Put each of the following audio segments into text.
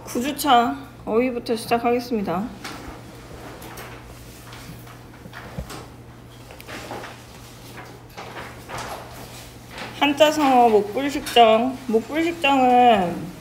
9주차 어휘부터 시작하겠습니다. 한자성어 목불식정. 목불식정은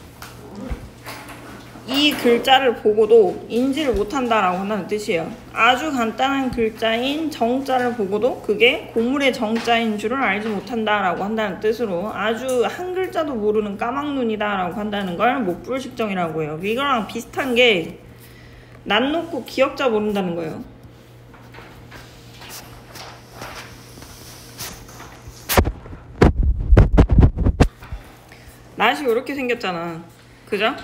이 글자를 보고도 인지를 못한다라고 한다는 뜻이에요. 아주 간단한 글자인 정자를 보고도 그게 고물의 정자인 줄을 알지 못한다라고 한다는 뜻으로 아주 한 글자도 모르는 까막눈이다라고 한다는 걸 목불식정이라고 해요. 이거랑 비슷한 게 낯 놓고 기억자 모른다는 거예요. 낯이 이렇게 생겼잖아. 그죠?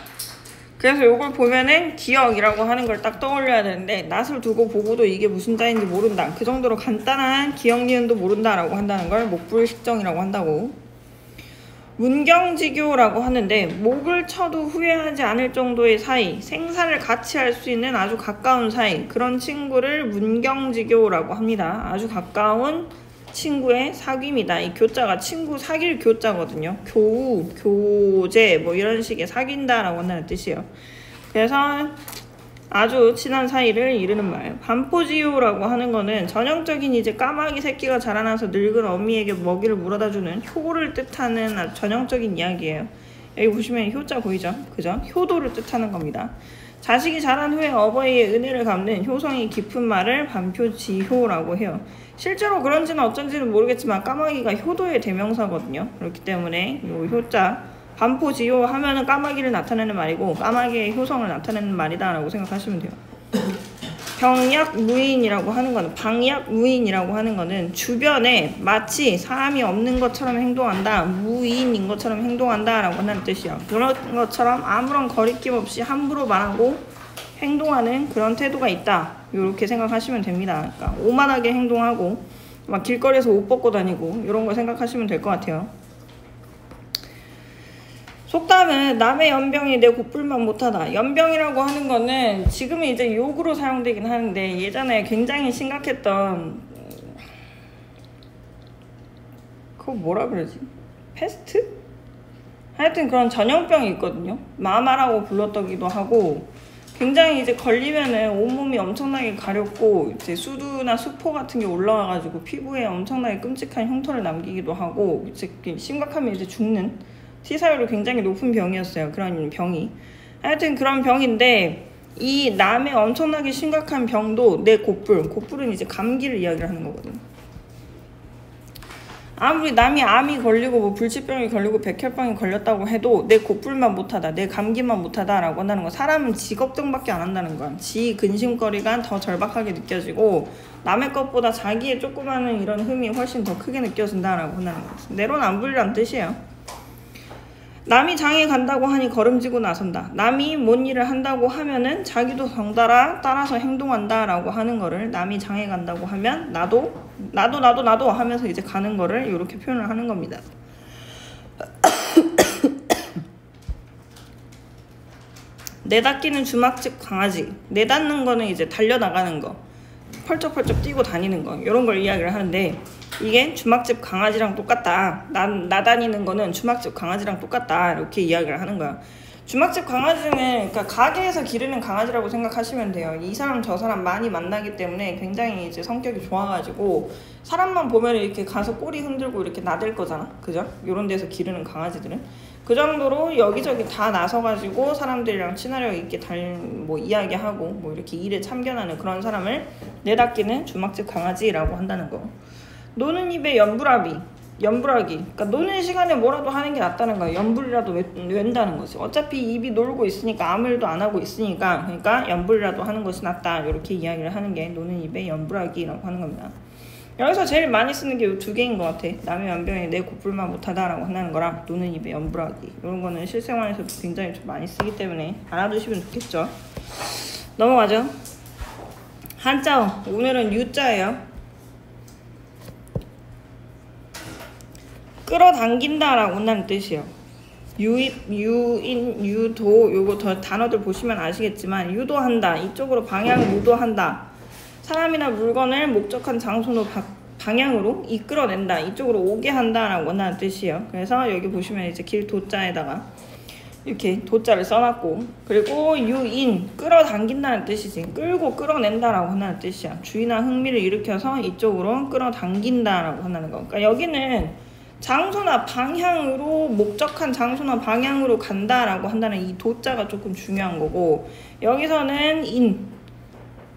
그래서 요걸 보면은 기억이라고 하는 걸 딱 떠올려야 되는데 낯을 두고 보고도 이게 무슨 자인지 모른다. 그 정도로 간단한 기억 니은도 모른다라고 한다는 걸 목불식정이라고 한다고. 문경지교라고 하는데 목을 쳐도 후회하지 않을 정도의 사이, 생사를 같이 할 수 있는 아주 가까운 사이, 그런 친구를 문경지교라고 합니다. 아주 가까운 친구의 사귐이다. 이 교자가 친구 사귈 교자거든요. 교우, 교제 뭐 이런 식의 사귄다라고 한다는 뜻이에요. 그래서 아주 친한 사이를 이르는 말. 반포지효라고 하는 거는 전형적인 이제 까마귀 새끼가 자라나서 늙은 어미에게 먹이를 물어다주는 효를 뜻하는 아주 전형적인 이야기예요. 여기 보시면 효자 보이죠? 그죠? 효도를 뜻하는 겁니다. 자식이 자란 후에 어버이의 은혜를 갚는 효성이 깊은 말을 반표지효라고 해요. 실제로 그런지는 어쩐지는 모르겠지만 까마귀가 효도의 대명사거든요. 그렇기 때문에 이 효자 반포지효 하면은 까마귀를 나타내는 말이고 까마귀의 효성을 나타내는 말이다 라고 생각하시면 돼요. 병약무인이라고 하는 거는, 방약무인이라고 하는 거는 주변에 마치 사람이 없는 것처럼 행동한다, 무인인 것처럼 행동한다 라고 하는 뜻이야. 그런 것처럼 아무런 거리낌 없이 함부로 말하고 행동하는 그런 태도가 있다, 이렇게 생각하시면 됩니다. 그러니까 오만하게 행동하고 막 길거리에서 옷 벗고 다니고 이런 거 생각하시면 될 것 같아요. 속담은 남의 연병이 내 곱불만 못하다. 연병이라고 하는 거는 지금은 이제 욕으로 사용되긴 하는데 예전에 굉장히 심각했던, 그거 뭐라 그러지? 패스트? 하여튼 그런 전염병이 있거든요. 마마라고 불렀다기도 하고, 굉장히 이제 걸리면은 온몸이 엄청나게 가렵고 이제 수두나 수포 같은 게 올라와가지고 피부에 엄청나게 끔찍한 흉터를 남기기도 하고 이제 심각하면 이제 죽는, T사율이 굉장히 높은 병이었어요. 그런 병이. 하여튼 그런 병인데 이 남의 엄청나게 심각한 병도 내 곱불은 이제 감기를 이야기를 하는 거거든. 아무리 남이 암이 걸리고 뭐 불치병이 걸리고 백혈병이 걸렸다고 해도 내 곱불만 못하다, 내 감기만 못하다 라고 한다는 거. 사람은 지 걱정밖에 안 한다는 거야. 지 근심거리가 더 절박하게 느껴지고 남의 것보다 자기의 조그마한 이런 흠이 훨씬 더 크게 느껴진다 라고 한다는 거. 내로남불이란 뜻이에요. 남이 장에 간다고 하니 걸음지고 나선다. 남이 뭔 일을 한다고 하면은 자기도 덩달아 따라서 행동한다 라고 하는 거를, 남이 장에 간다고 하면 나도 하면서 이제 가는 거를 이렇게 표현을 하는 겁니다. 내닫기는 주막집 강아지. 내닫는 거는 이제 달려나가는 거, 펄쩍펄쩍 뛰고 다니는 거, 이런 걸 이야기를 하는데 이게 주막집 강아지랑 똑같다. 나다니는 거는 주막집 강아지랑 똑같다, 이렇게 이야기를 하는 거야. 주막집 강아지는 그러니까 가게에서 기르는 강아지라고 생각하시면 돼요. 이 사람 저 사람 많이 만나기 때문에 굉장히 이제 성격이 좋아가지고 사람만 보면 이렇게 가서 꼬리 흔들고 이렇게 나댈 거잖아. 그죠? 요런 데서 기르는 강아지들은 그 정도로 여기저기 다 나서가지고 사람들이랑 친화력 있게 뭐 이야기하고 뭐 이렇게 일에 참견하는 그런 사람을 내닫기는 주막집 강아지라고 한다는 거. 노는 입에 연불하기. 그러니까 노는 시간에 뭐라도 하는 게 낫다는 거야. 연불이라도 웬다는 거지. 어차피 입이 놀고 있으니까 아무 일도 안 하고 있으니까, 그러니까 연불이라도 하는 것이 낫다, 이렇게 이야기를 하는 게 노는 입에 연불하기라고 하는 겁니다. 여기서 제일 많이 쓰는 게 이 두 개인 것 같아. 남의 연병에 내 곱불만 못하다라고 한다는 거랑 노는 입에 연불하기, 이런 거는 실생활에서도 굉장히 좀 많이 쓰기 때문에 알아두시면 좋겠죠. 넘어가죠. 한자어, 오늘은 유자예요. 끌어당긴다라고 한다는 뜻이에요. 유입, 유인, 유도, 요거 더 단어들 보시면 아시겠지만 유도한다, 이쪽으로 방향을 유도한다. 사람이나 물건을 목적한 장소로 방향으로 이끌어낸다, 이쪽으로 오게 한다라고 한다는 뜻이에요. 그래서 여기 보시면 이제 길도자에다가 이렇게 도자를 써놨고, 그리고 유인, 끌어당긴다는 뜻이지. 끌고 끌어낸다라고 한다는 뜻이야. 주의나 흥미를 일으켜서 이쪽으로 끌어당긴다라고 한다는 거. 그러니까 여기는 장소나 방향으로, 목적한 장소나 방향으로 간다라고 한다는 이 도자가 조금 중요한 거고, 여기서는 인,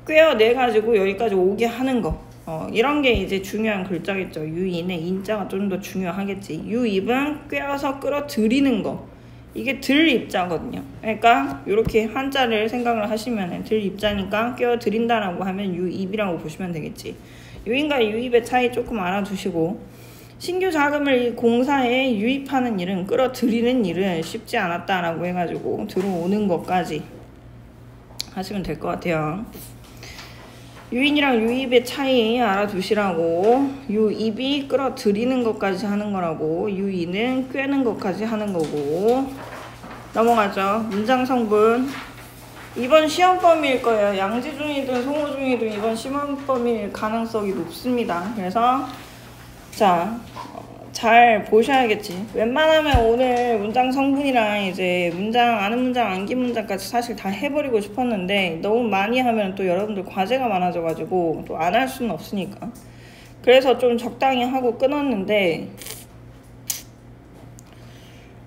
꿰어내가지고 여기까지 오게 하는 거. 이런 게 이제 중요한 글자겠죠. 유인의 인자가 좀 더 중요하겠지. 유입은 꿰어서 끌어들이는 거. 이게 들 입자거든요. 그러니까 이렇게 한자를 생각을 하시면 들 입자니까 꿰어들인다라고 하면 유입이라고 보시면 되겠지. 유인과 유입의 차이 조금 알아두시고, 신규 자금을 이 공사에 유입하는 일은, 끌어들이는 일은 쉽지 않았다라고 해가지고 들어오는 것까지 하시면 될 것 같아요. 유인이랑 유입의 차이 알아두시라고. 유입이 끌어들이는 것까지 하는 거라고, 유인은 꿰는 것까지 하는 거고. 넘어가죠. 문장 성분. 이번 시험 범위일 거예요. 양지 중이든 송호 중이든 이번 시험 범위일 가능성이 높습니다. 그래서 자, 잘 보셔야겠지. 웬만하면 오늘 문장 성분이랑 이제 문장, 아는 문장, 암기 문장까지 사실 다 해버리고 싶었는데, 너무 많이 하면 또 여러분들 과제가 많아져가지고 또 안 할 수는 없으니까. 그래서 좀 적당히 하고 끊었는데,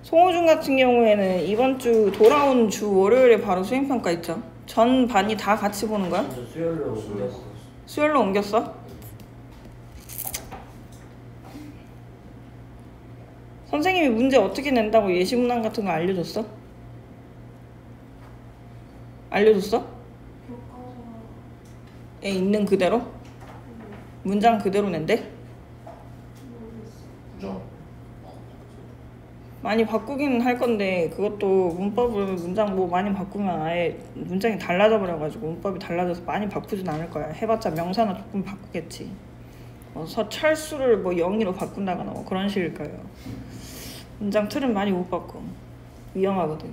송호준 같은 경우에는 이번 주, 돌아오는 주 월요일에 바로 수행평가 있죠. 전 반이 다 같이 보는 거야? 수요일로 옮겼어. 수요일로 옮겼어? 선생님이 문제 어떻게 낸다고 예시문항 같은 거 알려줬어? 알려줬어? 에 있는 그대로? 문장 그대로 낸대? 많이 바꾸기는 할 건데, 그것도 문법을, 문장 뭐 많이 바꾸면 아예 문장이 달라져 버려가지고 문법이 달라져서 많이 바꾸진 않을 거야. 해봤자 명사나 조금 바꾸겠지. 철수를 뭐 영의로 바꾼다거나 뭐 그런 식일 거예요. 문장 틀은 많이 못 바꿔. 위험하거든.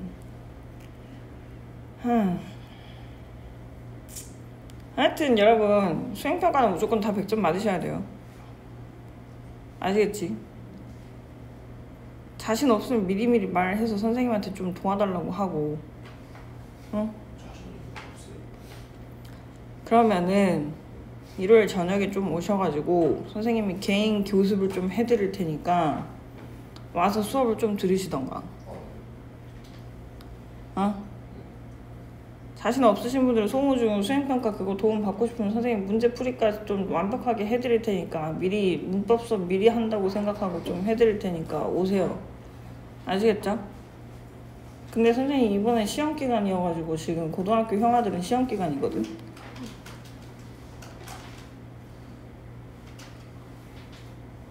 하여튼 여러분, 수행평가는 무조건 다 100점 맞으셔야 돼요. 아시겠지? 자신 없으면 미리미리 말해서 선생님한테 좀 도와달라고 하고, 그러면은 일요일 저녁에 좀 오셔가지고 선생님이 개인 교습을 좀 해드릴 테니까 와서 수업을 좀 들으시던가. 자신 없으신 분들은 송호중 수행평가 그거 도움 받고 싶으면 선생님 문제풀이까지 좀 완벽하게 해드릴 테니까 미리 문법 수업 미리 한다고 생각하고 좀 해드릴 테니까 오세요. 아시겠죠? 근데 선생님 이번에 시험기간이어가지고 지금 고등학교 형아들은 시험기간이거든.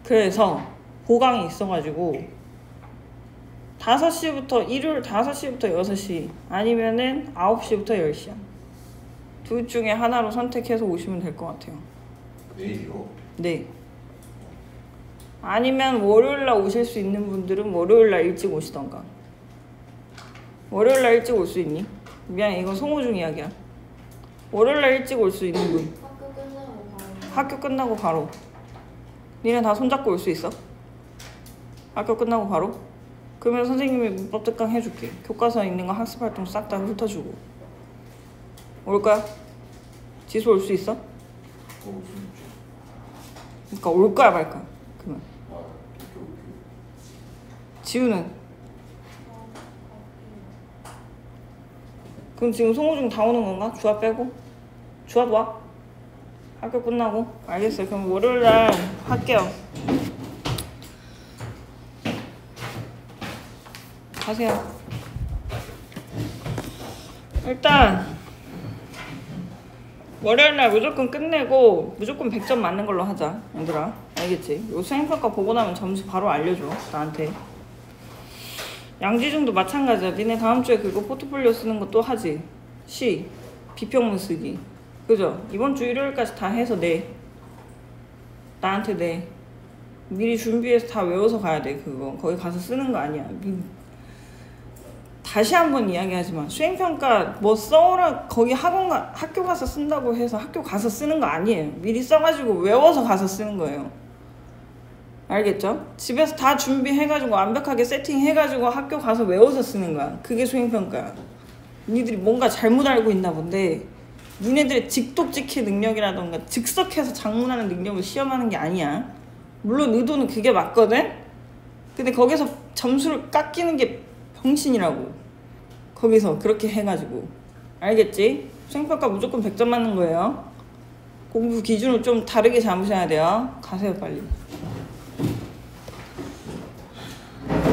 그래서 보강이 있어가지고 5시부터, 일요일 5시부터 6시 아니면은 9시부터 10시야. 둘 중에 하나로 선택해서 오시면 될 것 같아요. 내일이요? 네. 아니면 월요일날 오실 수 있는 분들은 월요일날 일찍 오시던가. 월요일날 일찍 올 수 있니? 미안해, 이건 송호중 이야기야. 월요일날 일찍 올 수 있는 분. 학교 끝나고 바로. 니네 다 손잡고 올 수 있어? 학교 끝나고 바로? 그러면 선생님이 문법 특강 해줄게. 교과서에 있는 거 학습활동 싹 다 훑어주고. 올 거야? 지수 올 수 있어? 그러니까 올 거야 말 거야? 그러면 지우는? 그럼 지금 송호중 다 오는 건가? 주아 빼고? 주아도 와? 학교 끝나고? 알겠어요. 그럼 월요일날 할게요. 가세요. 일단 월요일날 무조건 끝내고 무조건 100점 맞는 걸로 하자. 얘들아 알겠지? 요 수행평가 보고 나면 점수 바로 알려줘 나한테. 양지중도 마찬가지야. 니네 다음 주에 그거 포트폴리오 쓰는 거 또 하지? 시, 비평문 쓰기. 그죠? 이번 주 일요일까지 다 해서 내. 나한테 내. 미리 준비해서 다 외워서 가야 돼. 그거 거기 가서 쓰는 거 아니야. 다시 한번 이야기하지만 수행평가 뭐 써오라 거기 학교 가서 쓴다고 해서 학교 가서 쓰는 거 아니에요. 미리 써가지고 외워서 가서 쓰는 거예요. 알겠죠? 집에서 다 준비해가지고 완벽하게 세팅해가지고 학교 가서 외워서 쓰는 거야. 그게 수행평가야. 니들이 뭔가 잘못 알고 있나 본데 니네들의 직독직해 능력이라던가 즉석해서 작문하는 능력을 시험하는 게 아니야. 물론 의도는 그게 맞거든? 근데 거기서 점수를 깎이는 게 병신이라고. 거기서 그렇게 해가지고. 알겠지? 수행평가 무조건 100점 맞는 거예요. 공부 기준을 좀 다르게 잡으셔야 돼요. 가세요 빨리.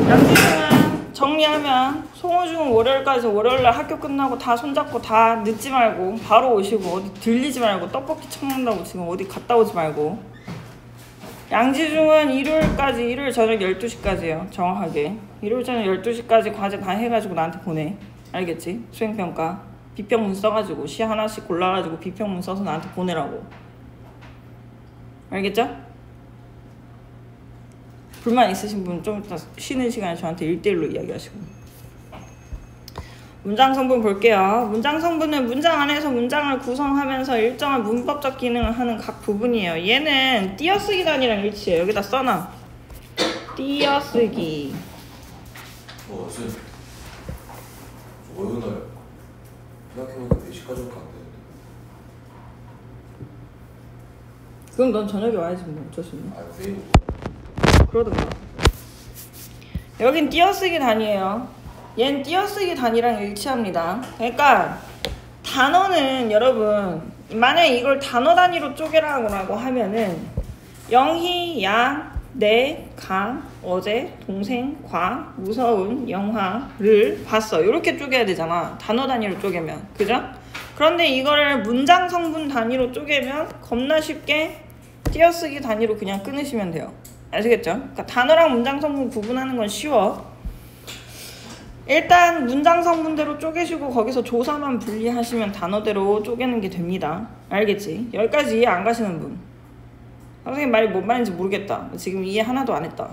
양지중은 정리하면 송호중은 월요일까지 월요일날 학교 끝나고 다 손잡고 다 늦지 말고 바로 오시고 어디 들리지 말고 떡볶이 처먹는다고 지금 어디 갔다 오지 말고. 양지중은 일요일까지 일요일 저녁 12시까지요. 정확하게 일요일 저녁 12시까지 과제 다 해가지고 나한테 보내. 알겠지? 수행평가 비평문 써가지고 시 하나씩 골라가지고 비평문 써서 나한테 보내라고. 알겠죠? 불만 있으신 분 좀 이따 쉬는 시간에 저한테 1대1로 이야기하시고. 문장 성분 볼게요. 문장 성분은 문장 안에서 문장을 구성하면서 일정한 문법적 기능을 하는 각 부분이에요. 얘는 띄어쓰기 단위랑 일치해요. 여기다 써놔. 띄어쓰기. 쌤, 월요일 생각해보니까 4시까지밖에 안 되는데. 그럼 넌 저녁에 와야지 뭐 어쩔 수 있나? 내일 그러든가. 여긴 띄어쓰기 단위예요. 얘는 띄어쓰기 단위랑 일치합니다. 그러니까 단어는 여러분 만약에 이걸 단어 단위로 쪼개라고 하면은 영희, 야, 내, 가, 어제, 동생, 과, 무서운, 영화를 봤어. 이렇게 쪼개야 되잖아. 단어 단위로 쪼개면. 그죠? 그런데 이거를 문장 성분 단위로 쪼개면 겁나 쉽게 띄어쓰기 단위로 그냥 끊으시면 돼요. 아시겠죠? 그러니까 단어랑 문장 성분 구분하는 건 쉬워. 일단 문장 성분대로 쪼개시고 거기서 조사만 분리하시면 단어대로 쪼개는 게 됩니다. 알겠지? 여기까지 이해 안 가시는 분. 선생님 말이 뭔 말인지 모르겠다. 지금 이해 하나도 안 했다.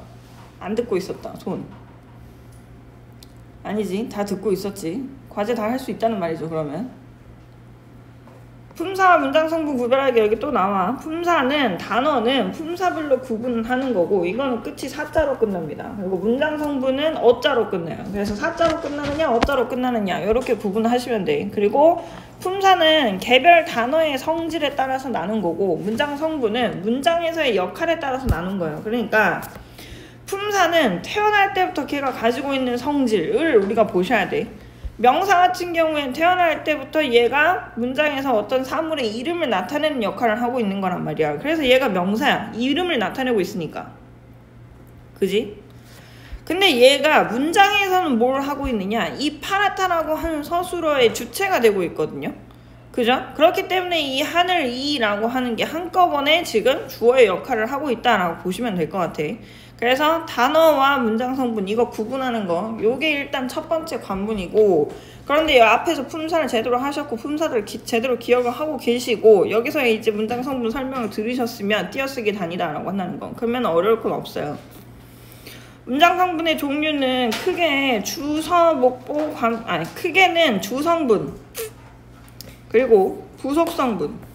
안 듣고 있었다. 손. 아니지. 다 듣고 있었지. 과제 다 할 수 있다는 말이죠. 그러면. 품사와 문장 성분 구별하기 여기 또 나와. 품사는 단어는 품사별로 구분하는 거고 이거는 끝이 사자로 끝납니다. 그리고 문장 성분은 어자로 끝나요. 그래서 사자로 끝나느냐 어자로 끝나느냐 이렇게 구분하시면 돼. 그리고 품사는 개별 단어의 성질에 따라서 나눈 거고 문장 성분은 문장에서의 역할에 따라서 나눈 거예요. 그러니까 품사는 태어날 때부터 걔가 가지고 있는 성질을 우리가 보셔야 돼. 명사 같은 경우에는 태어날 때부터 얘가 문장에서 어떤 사물의 이름을 나타내는 역할을 하고 있는 거란 말이야. 그래서 얘가 명사야. 이름을 나타내고 있으니까. 그지? 근데 얘가 문장에서는 뭘 하고 있느냐? 이 파라타라고 하는 서술어의 주체가 되고 있거든요. 그죠? 그렇기 때문에 이 하늘 이라고 하는 게 한꺼번에 지금 주어의 역할을 하고 있다라고 보시면 될 것 같아. 그래서 단어와 문장 성분 이거 구분하는 거 요게 일단 첫 번째 관문이고 그런데 이 앞에서 품사를 제대로 하셨고 품사들 제대로 기억을 하고 계시고 여기서 이제 문장 성분 설명을 들으셨으면 띄어쓰기 단위다라고 한다는 거 그러면 어려울 건 없어요. 문장 성분의 종류는 크게 주서, 목보, 크게는 주성분 그리고 부속성분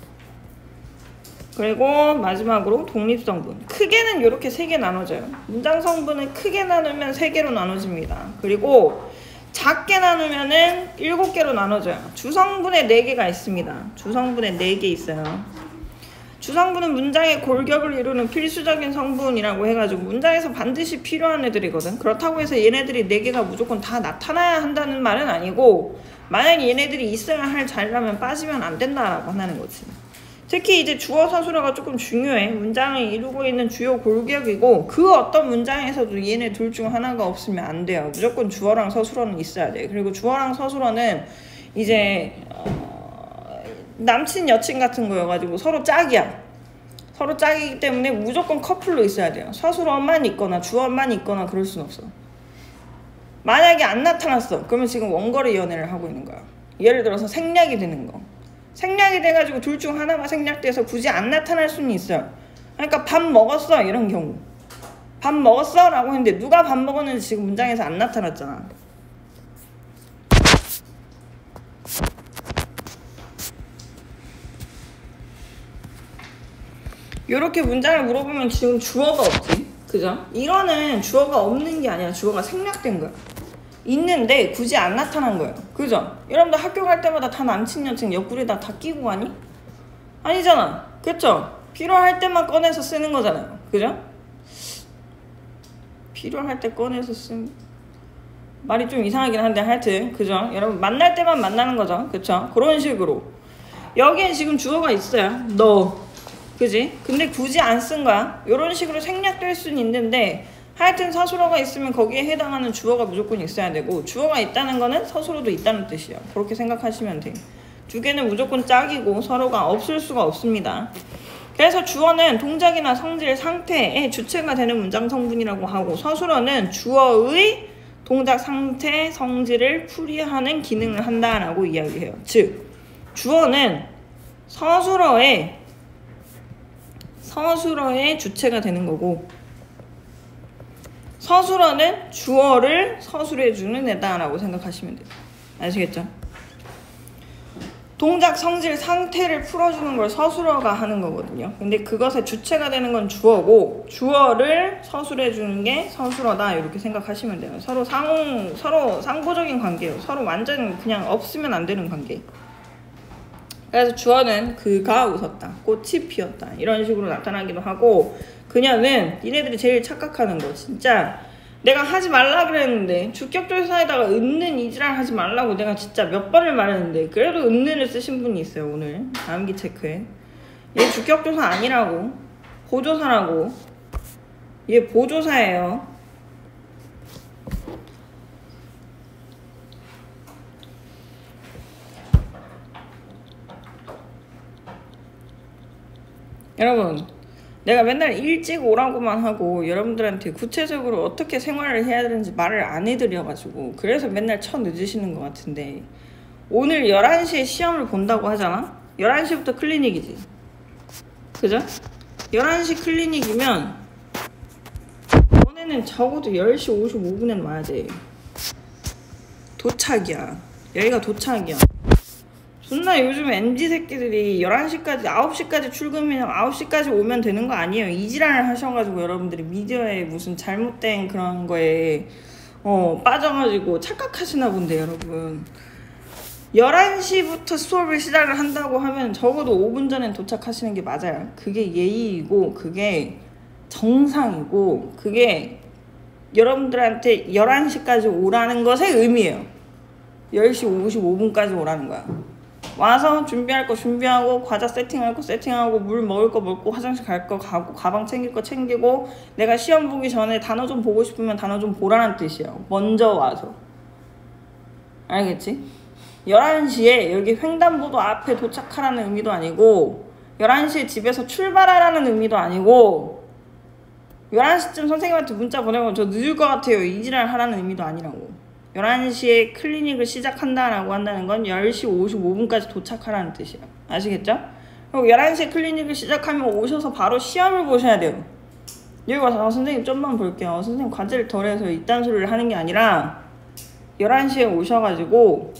그리고 마지막으로 독립성분. 크게는 이렇게 3개 나눠져요. 문장 성분을 크게 나누면 3개로 나눠집니다. 그리고 작게 나누면은 7개로 나눠져요. 주성분에 4개가 있습니다. 주성분에 4개 있어요. 주성분은 문장의 골격을 이루는 필수적인 성분이라고 해가지고 문장에서 반드시 필요한 애들이거든. 그렇다고 해서 얘네들이 4개가 무조건 다 나타나야 한다는 말은 아니고 만약에 얘네들이 있어야 할 자리라면 빠지면 안 된다라고 한다는 거지. 특히 이제 주어 서술어가 조금 중요해. 문장을 이루고 있는 주요 골격이고 그 어떤 문장에서도 얘네 둘 중 하나가 없으면 안 돼요. 무조건 주어랑 서술어는 있어야 돼. 그리고 주어랑 서술어는 이제 남친 여친 같은 거여가지고 서로 짝이야. 서로 짝이기 때문에 무조건 커플로 있어야 돼요. 서술어만 있거나 주어만 있거나 그럴 순 없어. 만약에 안 나타났어. 그러면 지금 원거리 연애를 하고 있는 거야. 예를 들어서 생략이 되는 거. 생략이 돼가지고 둘 중 하나가 생략돼서 굳이 안 나타날 수는 있어요. 그러니까 밥 먹었어 이런 경우 밥 먹었어? 라고 했는데 누가 밥 먹었는지 지금 문장에서 안 나타났잖아. 요렇게 문장을 물어보면 지금 주어가 없지. 그죠? 이거는 주어가 없는 게 아니라 주어가 생략된 거야. 있는데 굳이 안 나타난 거예요. 그죠? 여러분들 학교 갈 때마다 다 남친 여친 옆구리에다 다 끼고 가니? 아니잖아. 그쵸? 필요할 때만 꺼내서 쓰는 거잖아요. 그죠? 필요할 때 꺼내서 쓰는 말이 좀 이상하긴 한데 하여튼 그죠? 여러분 만날 때만 만나는 거죠. 그쵸? 그런 식으로 여기엔 지금 주어가 있어요. 너 그지? 근데 굳이 안 쓴 거야. 이런 식으로 생략될 수는 있는데 하여튼 서술어가 있으면 거기에 해당하는 주어가 무조건 있어야 되고 주어가 있다는 거는 서술어도 있다는 뜻이야. 그렇게 생각하시면 돼. 두 개는 무조건 짝이고 서로가 없을 수가 없습니다. 그래서 주어는 동작이나 성질, 상태의 주체가 되는 문장 성분이라고 하고 서술어는 주어의 동작, 상태, 성질을 풀이하는 기능을 한다라고 이야기해요. 즉 주어는 서술어의 주체가 되는 거고 서술어는 주어를 서술해주는 애다라고 생각하시면 돼요. 아시겠죠? 동작, 성질, 상태를 풀어주는 걸 서술어가 하는 거거든요. 근데 그것의 주체가 되는 건 주어고 주어를 서술해주는 게 서술어다 이렇게 생각하시면 돼요. 서로 상호적인 관계예요. 서로 완전 그냥 없으면 안 되는 관계. 그래서 주어는 그가 웃었다, 꽃이 피었다 이런 식으로 나타나기도 하고 그녀는 니네들이 제일 착각하는 거 진짜 내가 하지 말라 그랬는데 주격조사에다가 은는 이지랄 하지 말라고 내가 진짜 몇 번을 말했는데 그래도 은는을 쓰신 분이 있어요. 오늘 암기 체크에 얘 주격조사 아니라고 보조사라고 얘 보조사예요. 여러분 내가 맨날 일찍 오라고만 하고 여러분들한테 구체적으로 어떻게 생활을 해야 되는지 말을 안 해드려가지고 그래서 맨날 늦으시는 것 같은데 오늘 11시에 시험을 본다고 하잖아? 11시부터 클리닉이지 그죠? 11시 클리닉이면 너네는 적어도 10시 55분엔 와야 돼. 도착이야. 여기가 도착이야. 존나 요즘 MZ 새끼들이 11시까지 9시까지 출근이면 9시까지 오면 되는 거 아니에요. 이지랄을 하셔가지고 여러분들이 미디어에 무슨 잘못된 그런 거에 빠져가지고 착각하시나 본데 여러분 11시부터 수업을 시작을 한다고 하면 적어도 5분 전엔 도착하시는 게 맞아요. 그게 예의이고 그게 정상이고 그게 여러분들한테 11시까지 오라는 것의 의미예요. 10시 55분까지 오라는 거야. 와서 준비할 거 준비하고 과자 세팅할 거 세팅하고 물 먹을 거 먹고 화장실 갈 거 가고 가방 챙길 거 챙기고 내가 시험 보기 전에 단어 좀 보고 싶으면 단어 좀 보라는 뜻이에요. 먼저 와서. 알겠지? 11시에 여기 횡단보도 앞에 도착하라는 의미도 아니고 11시에 집에서 출발하라는 의미도 아니고 11시쯤 선생님한테 문자 보내고 저 늦을 것 같아요 이지랄 하라는 의미도 아니라고. 11시에 클리닉을 시작한다라고 한다는 건 10시 55분까지 도착하라는 뜻이에요. 아시겠죠? 그리고 11시에 클리닉을 시작하면 오셔서 바로 시험을 보셔야 돼요. 여기 와서 선생님 좀만 볼게요. 선생님 과제를 덜 해서 이딴 소리를 하는 게 아니라 11시에 오셔가지고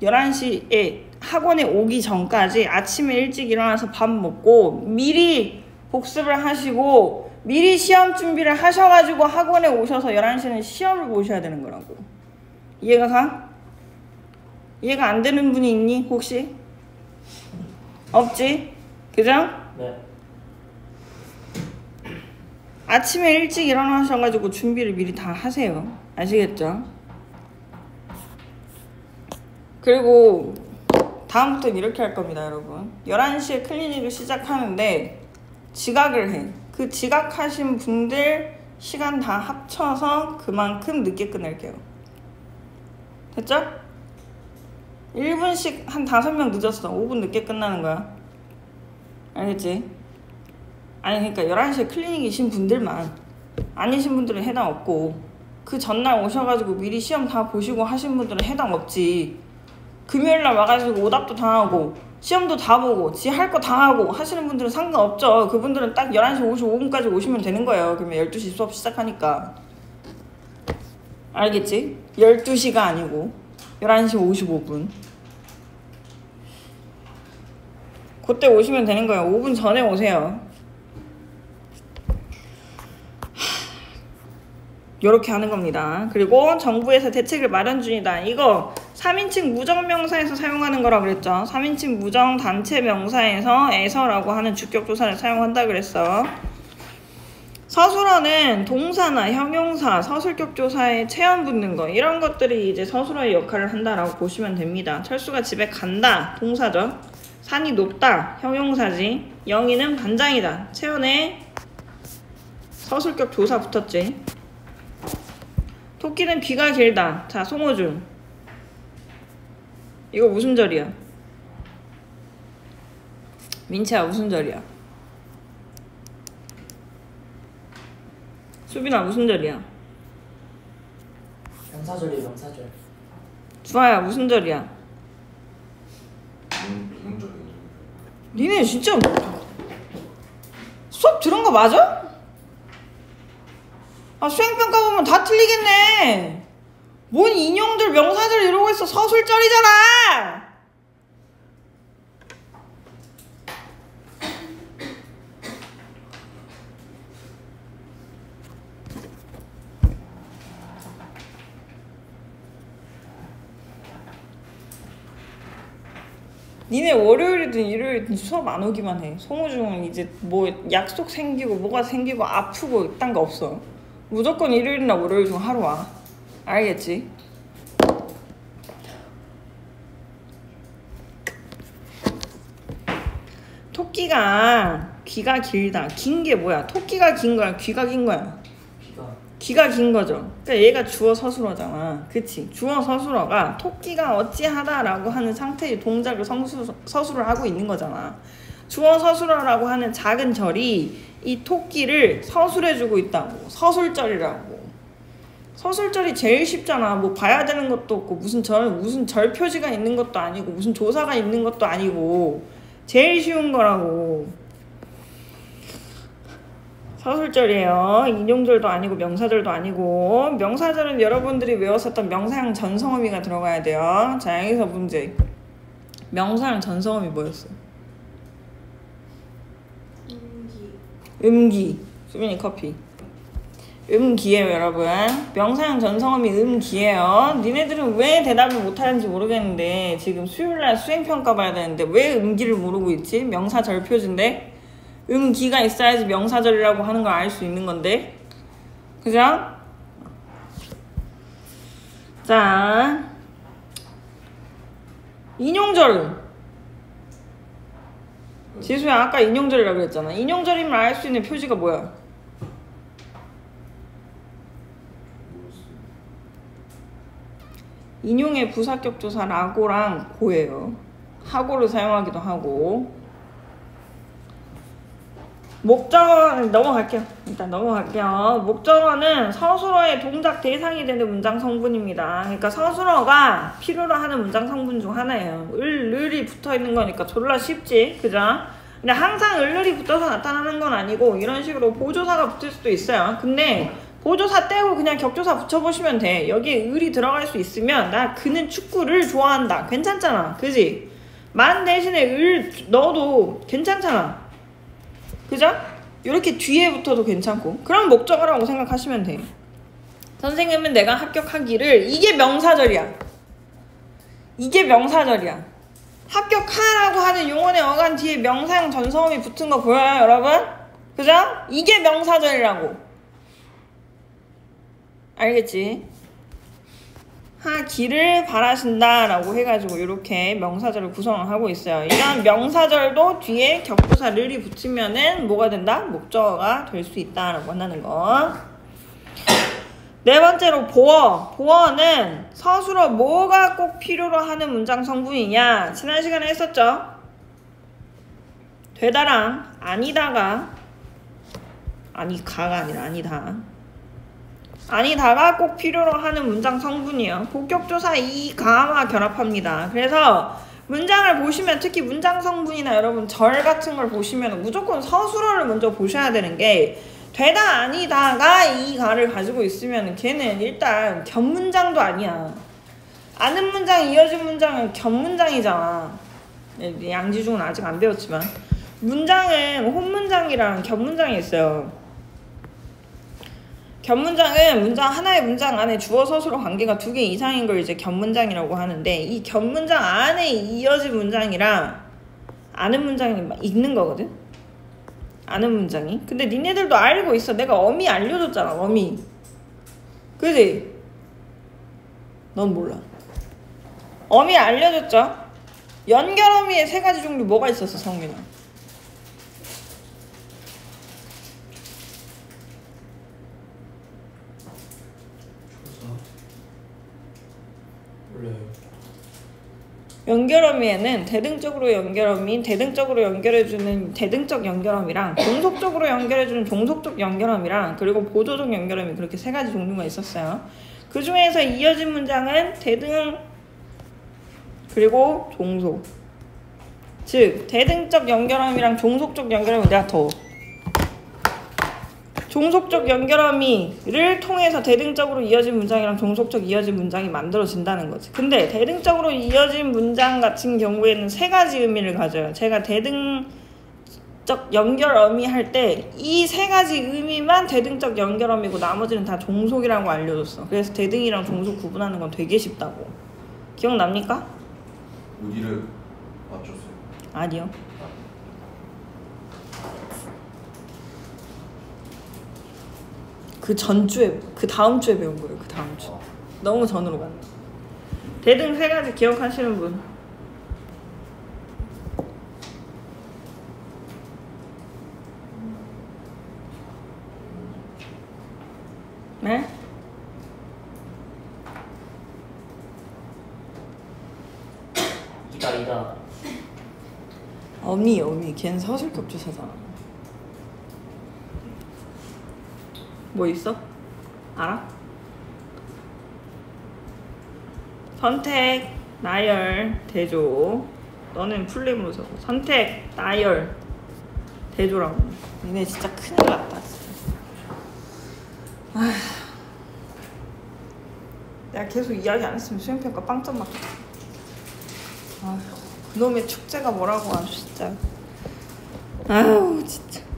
11시에 학원에 오기 전까지 아침에 일찍 일어나서 밥 먹고 미리 복습을 하시고 미리 시험 준비를 하셔가지고 학원에 오셔서 11시는 시험을 보셔야 되는 거라고. 이해가 가? 이해가 안 되는 분이 있니 혹시? 없지? 그죠? 네. 아침에 일찍 일어나셔가지고 준비를 미리 다 하세요. 아시겠죠? 그리고 다음부터는 이렇게 할 겁니다 여러분. 11시에 클리닉을 시작하는데 지각을 해. 그 지각하신 분들 시간 다 합쳐서 그만큼 늦게 끝낼게요. 됐죠? 1분씩 한 5명 늦었어. 5분 늦게 끝나는 거야. 알겠지? 아니 그러니까 11시에 클리닉이신 분들만 아니신 분들은 해당 없고 그 전날 오셔가지고 미리 시험 다 보시고 하신 분들은 해당 없지. 금요일날 와가지고 오답도 다 하고 시험도 다 보고 지 할 거 다 하고 하시는 분들은 상관없죠. 그분들은 딱 11시 55분까지 오시면 되는 거예요. 그러면 12시 수업 시작하니까. 알겠지? 12시가 아니고 11시 55분 그때 오시면 되는 거예요. 5분 전에 오세요. 요렇게 하는 겁니다. 그리고 정부에서 대책을 마련 중이다. 이거 3인칭 무정명사에서 사용하는 거라고 그랬죠. 3인칭 무정단체 명사에서 에서라고 하는 주격조사를 사용한다 그랬어. 서술어는 동사나 형용사, 서술격조사에 체험 붙는 거 이런 것들이 이제 서술어의 역할을 한다라고 보시면 됩니다. 철수가 집에 간다, 동사죠. 산이 높다, 형용사지. 영희는 반장이다, 체연에 서술격 조사 붙었지. 토끼는 귀가 길다. 자, 송호준. 이거 무슨 절이야? 민채야, 무슨 절이야? 수빈아, 무슨 절이야? 명사절이에요, 명사절. 주아야, 무슨 절이야? 인용절. 니네 진짜 수업 들은 거 맞아? 아, 수행평가 보면 다 틀리겠네. 뭔 인용절, 명사절 이러고 있어. 서술절이잖아. 니네 월요일이든 일요일이든 수업 안 오기만 해. 송호중은 이제 뭐 약속 생기고 뭐가 생기고 아프고 이딴 거 없어. 무조건 일요일이나 월요일 중 하루 와. 알겠지? 토끼가 귀가 길다. 긴 게 뭐야? 토끼가 긴 거야? 귀가 긴 거야? 귀가 긴 거죠. 그러니까 얘가 주어 서술어잖아. 그치? 주어 서술어가 토끼가 어찌하다라고 하는 상태의 동작을 서술을 하고 있는 거잖아. 주어 서술어라고 하는 작은 절이 이 토끼를 서술해주고 있다고. 서술절이라고. 서술절이 제일 쉽잖아. 뭐 봐야 되는 것도 없고 무슨 절 표지가 있는 것도 아니고 무슨 조사가 있는 것도 아니고 제일 쉬운 거라고. 서술절이에요. 인용절도 아니고 명사절도 아니고. 명사절은 여러분들이 외웠었던 명사형 전성어미가 들어가야 돼요. 자, 여기서 문제. 명사형 전성어미 뭐였어? 음기. 수빈이 커피. 음기예요, 여러분. 명사형 전성어미 음기예요. 니네들은 왜 대답을 못하는지 모르겠는데 지금 수요일날 수행평가 봐야 되는데 왜 음기를 모르고 있지? 명사절 표지인데 음기가 있어야지 명사절이라고 하는 걸 알 수 있는 건데. 그죠? 자, 인용절. 지수야, 아까 인용절이라고 그랬잖아. 인용절임을 알 수 있는 표지가 뭐야? 인용의 부사격조사 라고랑 고예요. 하고를 사용하기도 하고. 목적어는 넘어갈게요. 일단 넘어갈게요. 목적어는 서술어의 동작 대상이 되는 문장 성분입니다. 그러니까 서술어가 필요로 하는 문장 성분 중 하나예요. 을이 붙어있는 거니까 졸라 쉽지, 그죠? 근데 항상 을이 붙어서 나타나는 건 아니고 이런 식으로 보조사가 붙을 수도 있어요. 근데 보조사 떼고 그냥 격조사 붙여보시면 돼. 여기에 을이 들어갈 수 있으면 나 그는 축구를 좋아한다. 괜찮잖아, 그지? 만 대신에 을 넣어도 괜찮잖아, 그죠? 이렇게 뒤에 붙어도 괜찮고. 그럼 목적어라고 생각하시면 돼. 선생님은 내가 합격하기를. 이게 명사절이야. 이게 명사절이야. 합격하라고 하는 용언의 어간 뒤에 명사형 전성음이 붙은 거 보여요, 여러분? 그죠? 이게 명사절이라고. 알겠지? 하기를 바라신다 라고 해가지고 이렇게 명사절을 구성을 하고 있어요. 이런 명사절도 뒤에 격부사 를이 붙이면은 뭐가 된다? 목적어가 될 수 있다 라고 한다는 거. 네 번째로 보어. 보어는 서술어 뭐가 꼭 필요로 하는 문장 성분이냐? 지난 시간에 했었죠? 되다랑 아니다가, 아니가가 아니라 아니다. 아니다가 꼭 필요로 하는 문장 성분이에요. 본격조사 이가와 결합합니다. 그래서 문장을 보시면, 특히 문장 성분이나 여러분 절 같은 걸 보시면 무조건 서술어를 먼저 보셔야 되는 게, 되다 아니다가 이가를 가지고 있으면 걔는 일단 겹문장도 아니야. 아는 문장 이어진 문장은 겹문장이잖아. 양지중은 아직 안 배웠지만 문장은 혼문장이랑 겹문장이 있어요. 견문장은 문장 하나의 문장 안에 주어 서술어 관계가 2개 이상인 걸 이제 견문장이라고 하는데, 이 견문장 안에 이어진 문장이랑 아는 문장이 있는 거거든. 아는 문장이. 근데 니네들도 알고 있어. 내가 어미 알려줬잖아. 어미. 그지? 넌 몰라. 어미 알려줬죠? 연결어미의 3가지 종류 뭐가 있었어, 성민아? 몰라요. 연결어미에는 대등적으로 연결어미, 대등적으로 연결해주는 대등적 연결어미랑 종속적으로 연결해주는 종속적 연결어미랑 그리고 보조적 연결어미, 그렇게 3가지 종류가 있었어요. 그 중에서 이어진 문장은 대등 그리고 종속. 즉 대등적 연결어미랑 종속적 연결어미, 내가 더 종속적 연결어미를 통해서 대등적으로 이어진 문장이랑 종속적 이어진 문장이 만들어진다는 거지. 근데 대등적으로 이어진 문장 같은 경우에는 3가지 의미를 가져요. 제가 대등적 연결어미 할 때 이 3가지 의미만 대등적 연결어미고 나머지는 다 종속이라고 알려줬어. 그래서 대등이랑 종속 구분하는 건 되게 쉽다고. 기억납니까? 어디를 맞췄어요? 아니요. 그 전주에, 그 다음 주에 배운 거예요. 그 다음 주. 너무 전으로 갔네. 대등 3가지 기억하시는 분? 네? 이다. 어미. 걔는 서술격주사잖아. 뭐 있어? 알아? 선택, 나열, 대조. 너는 풀림으로 적어. 선택, 나열, 대조라고. 니네 진짜 큰일 났다. 아휴. 내가 계속 이야기 안 했으면 수행평가 빵점 맞겠다. 아휴, 그놈의 축제가 뭐라고 아주 진짜. 아휴, 진짜.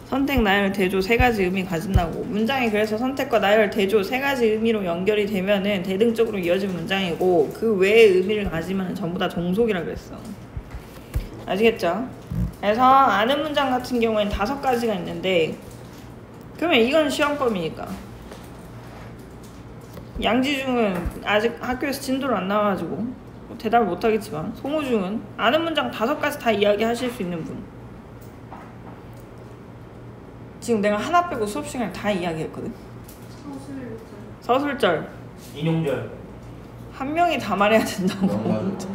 선택, 나열, 대조 3가지 의미 가진다고. 문장이 그래서 선택과 나열, 대조 3가지 의미로 연결이 되면은 대등적으로 이어진 문장이고, 그 외의 의미를 가지면 전부 다 종속이라 그랬어. 아시겠죠? 그래서 아는 문장 같은 경우에는 5가지가 있는데, 그러면 이건 시험범위니까. 양지중은 아직 학교에서 진도를 안 나와가지고 대답을 못하겠지만, 송우중은 아는 문장 5가지 다 이야기하실 수 있는 분. 지금 내가 하나 빼고 수업 시간에 다 이야기했거든. 서술절, 인용절. 한 명이 다 말해야 된다고. 명사절.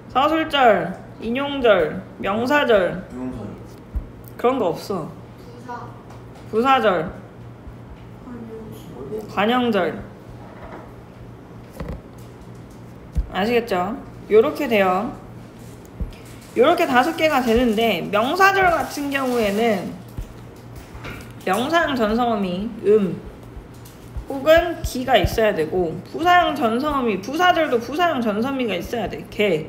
서술절, 인용절, 명사절, 명사절. 그런 거 없어. 부사절, 관형절. 아시겠죠? 요렇게 돼요. 요렇게 5개가 되는데, 명사절 같은 경우에는 명사형 전성어미 혹은 기가 있어야 되고, 부사형 전성어미, 부사절도 부사형 전성어미가 있어야 돼. 개,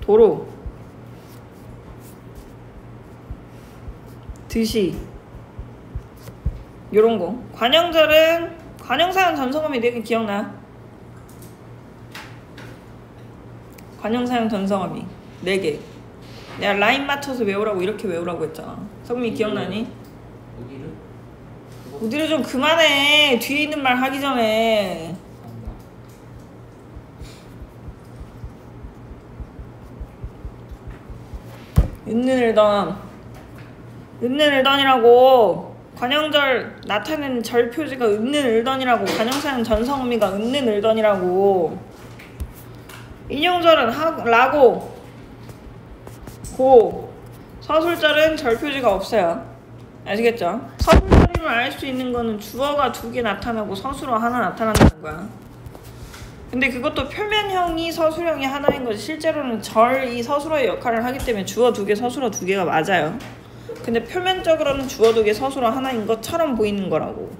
도로, 드시, 요런 거. 관형절은 관형사형 전성어미 4개 기억나? 관형사형 전성어미 4개. 내가 라인 맞춰서 외우라고 이렇게 외우라고 했잖아. 성민이 기억나니? 어디를 좀 그만해. 뒤에 있는 말 하기 전에. 은는을던이라고. 관형절 나타내는 절 표지가 은는을던이라고. 관형사형 전성어미가 은는을던이라고. 인용절은 라고 고. 서술절은 절 표지가 없어요. 아시겠죠? 서술절임을 알 수 있는 거는 주어가 2개 나타나고 서술어 하나 나타난다는 거야. 근데 그것도 표면형이 서술형이 하나인 거지. 실제로는 절이 서술어의 역할을 하기 때문에 주어 2개, 서술어 2개가 맞아요. 근데 표면적으로는 주어 2개, 서술어 하나인 것처럼 보이는 거라고.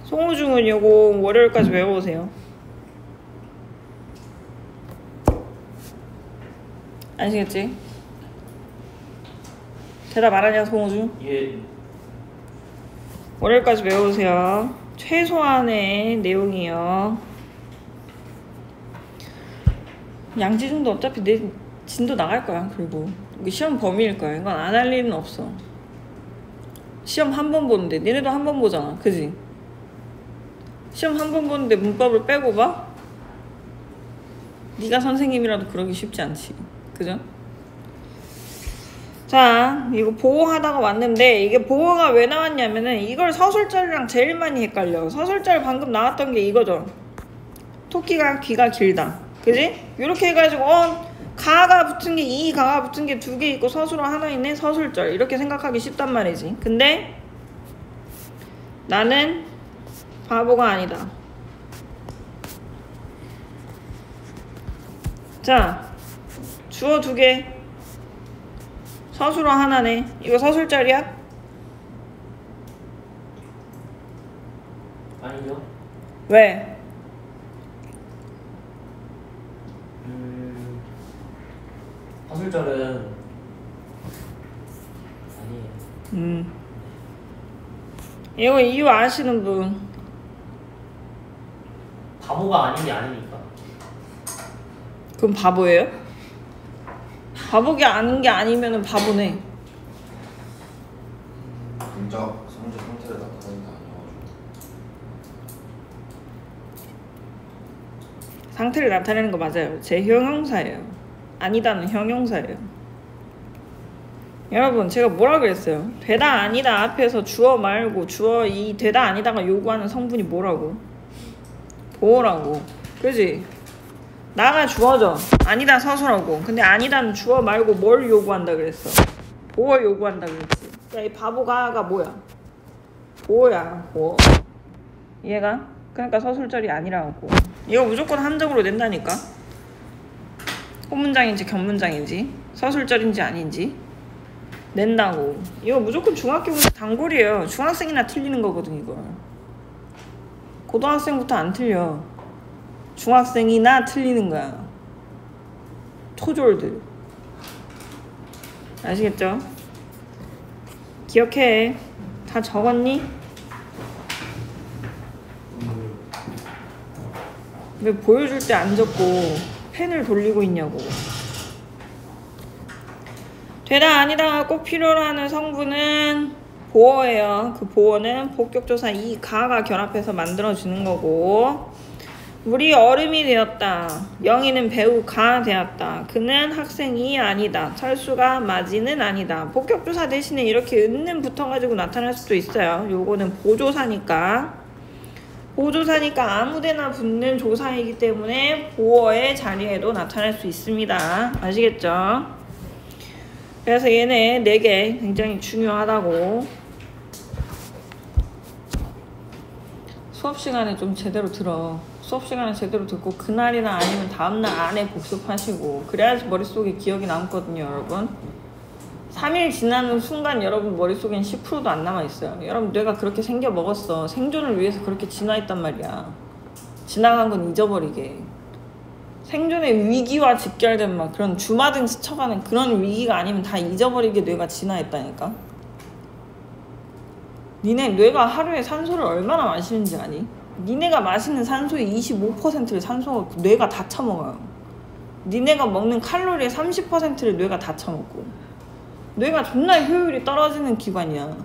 송우중은 요거 월요일까지 외워오세요. 아시겠지? 대답 안 하냐 송호주? 예. 월요일까지 외우세요. 최소한의 내용이요. 양지중도 어차피 내 진도 나갈 거야. 그리고 이게 시험 범위일 거야. 이건 안 할 일은 없어. 시험 한 번 보는데 니네도 한 번 보잖아. 그지? 시험 한 번 보는데 문법을 빼고 봐? 네가 선생님이라도 그러기 쉽지 않지. 그죠? 자, 이거 보호하다가 왔는데 이게 보호가 왜 나왔냐면은 이걸 서술절이랑 제일 많이 헷갈려. 서술절 방금 나왔던 게 이거죠. 토끼가 귀가 길다. 그지? 이렇게 해가지고 가가 붙은 게 이 가가 붙은 게 두 개 있고 서술어 하나 있네. 서술절 이렇게 생각하기 쉽단 말이지. 근데 나는 바보가 아니다. 자, 주어 두 개, 서술어 하나네. 이거 서술절이야? 아니요. 왜? 서술절은 아니에요. 이거 이유 아시는 분? 바보가 아닌 게 아니니까. 그럼 바보예요? 바보가 아닌 게 아니면은 바보네. 문자 성질 상태를 나타내는 게 아니어가지고. 상태를 나타내는 거 맞아요. 제 형용사예요. 아니다는 형용사예요. 여러분 제가 뭐라 그랬어요? 되다 아니다 앞에서 주어 말고 주어 이 되다 아니다가 요구하는 성분이 뭐라고? 보호라고. 그지? 나가 주어져. 아니다 서술하고. 근데 아니다는 주어 말고 뭘 요구한다 그랬어? 보호 요구한다 그랬지. 야, 이 바보가가 뭐야? 보호야. 보호. 이해가? 그러니까 서술절이 아니라고. 이거 무조건 함정으로 낸다니까. 혼문장인지 견문장인지 서술절인지 아닌지 낸다고. 이거 무조건 중학교 문제 단골이에요. 중학생이나 틀리는 거거든 이거. 고등학생부터 안 틀려. 중학생이나 틀리는 거야. 토졸들. 아시겠죠? 기억해. 다 적었니? 왜 보여줄 때 안 적고 펜을 돌리고 있냐고. 되다 아니다 꼭 필요로 하는 성분은 보어예요. 그 보어는 본격조사 이 가가 결합해서 만들어지는 거고. 물이 얼음이 되었다. 영희는 배우 가 되었다. 그는 학생이 아니다. 철수가 맞이는 아니다. 본격조사 대신에 이렇게 은는 붙어가지고 나타날 수도 있어요. 요거는 보조사니까. 보조사니까 아무데나 붙는 조사이기 때문에 보어의 자리에도 나타날 수 있습니다. 아시겠죠? 그래서 얘네 4개 굉장히 중요하다고. 수업 시간에 좀 제대로 들어. 수업 시간에 제대로 듣고 그날이나 아니면 다음날 안에 복습하시고 그래야지 머릿속에 기억이 남거든요. 여러분 3일 지나는 순간 여러분 머릿속엔 10%도 안 남아있어요. 여러분 뇌가 그렇게 생겨 먹었어. 생존을 위해서 그렇게 진화했단 말이야. 지나간 건 잊어버리게. 생존의 위기와 직결된 막 그런 주마등 스쳐가는 그런 위기가 아니면 다 잊어버리게 뇌가 진화했다니까. 니네 뇌가 하루에 산소를 얼마나 마시는지 아니? 니네가 마시는 산소의 25%를 산소가 뇌가 다 처먹어요. 니네가 먹는 칼로리의 30%를 뇌가 다 처먹고. 뇌가 존나 효율이 떨어지는 기관이야.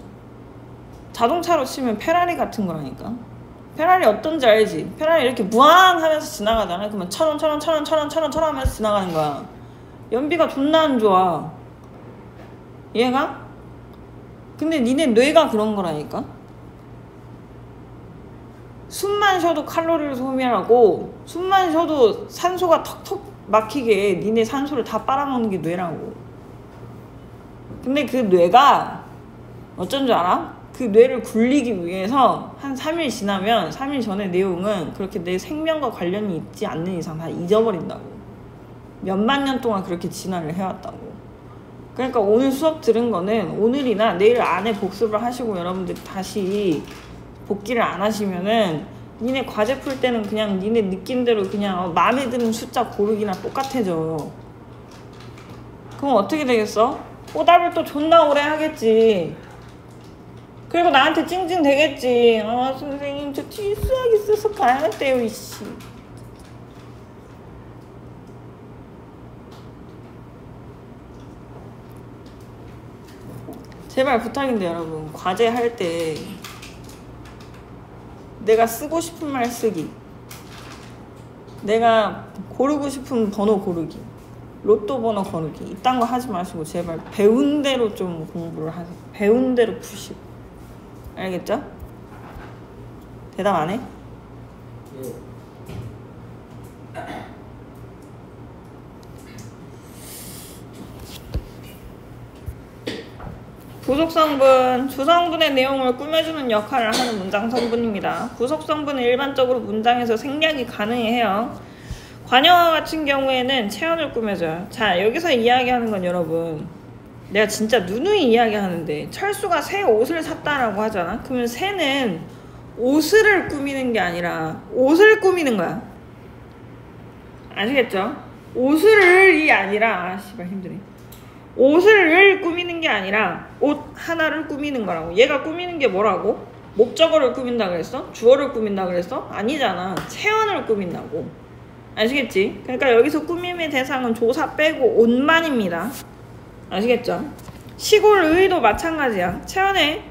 자동차로 치면 페라리 같은 거라니까. 페라리 어떤지 알지? 페라리 이렇게 무한 하면서 지나가잖아. 그러면 1,000원, 1,000원, 1,000원, 1,000원, 1,000원, 1,000원 하면서 지나가는 거야. 연비가 존나 안 좋아. 이해가? 근데 니네 뇌가 그런 거라니까. 숨만 쉬어도 칼로리를 소비하고 숨만 쉬어도 산소가 턱턱 막히게 니네 산소를 다 빨아먹는 게 뇌라고. 근데 그 뇌가 어쩐 줄 알아? 그 뇌를 굴리기 위해서 한 3일 지나면 3일 전의 내용은 그렇게 내 생명과 관련이 있지 않는 이상 다 잊어버린다고. 몇만 년 동안 그렇게 진화를 해왔다고. 그러니까 오늘 수업 들은 거는 오늘이나 내일 안에 복습을 하시고 여러분들이 다시 복기를 안 하시면은 니네 과제 풀 때는 그냥 니네 느낌대로 그냥 마음에 드는 숫자 고르기나 똑같아져. 그럼 어떻게 되겠어? 오답을 또 존나 오래 하겠지. 그리고 나한테 찡찡 대겠지. 아 선생님 저 뒤에 수학 있어서 가야 돼요 이씨. 제발 부탁인데 여러분, 과제 할 때 내가 쓰고 싶은 말 쓰기, 내가 고르고 싶은 번호 고르기, 로또 번호 거르기 이딴 거 하지 마시고 제발 배운 대로 좀 공부를 하세요. 배운 대로 푸시고. 알겠죠? 대답 안 해? 예. 부속성분, 주성분의 내용을 꾸며주는 역할을 하는 문장 성분입니다. 부속성분은 일반적으로 문장에서 생략이 가능해요. 관형어 같은 경우에는 체언을 꾸며줘요. 자, 여기서 이야기하는 건 여러분, 내가 진짜 누누이 이야기하는데 철수가 새 옷을 샀다라고 하잖아. 그러면 새는 옷을 꾸미는 게 아니라 옷을 꾸미는 거야. 아시겠죠? 옷을이 아니라, 아 씨발 힘드네. 옷을 꾸미는 게 아니라 옷 하나를 꾸미는 거라고. 얘가 꾸미는 게 뭐라고? 목적어를 꾸민다 그랬어? 주어를 꾸민다 그랬어? 아니잖아. 체언을 꾸민다고. 아시겠지? 그러니까 여기서 꾸밈의 대상은 조사 빼고 옷만입니다. 아시겠죠? 시골 의도 마찬가지야. 체언해.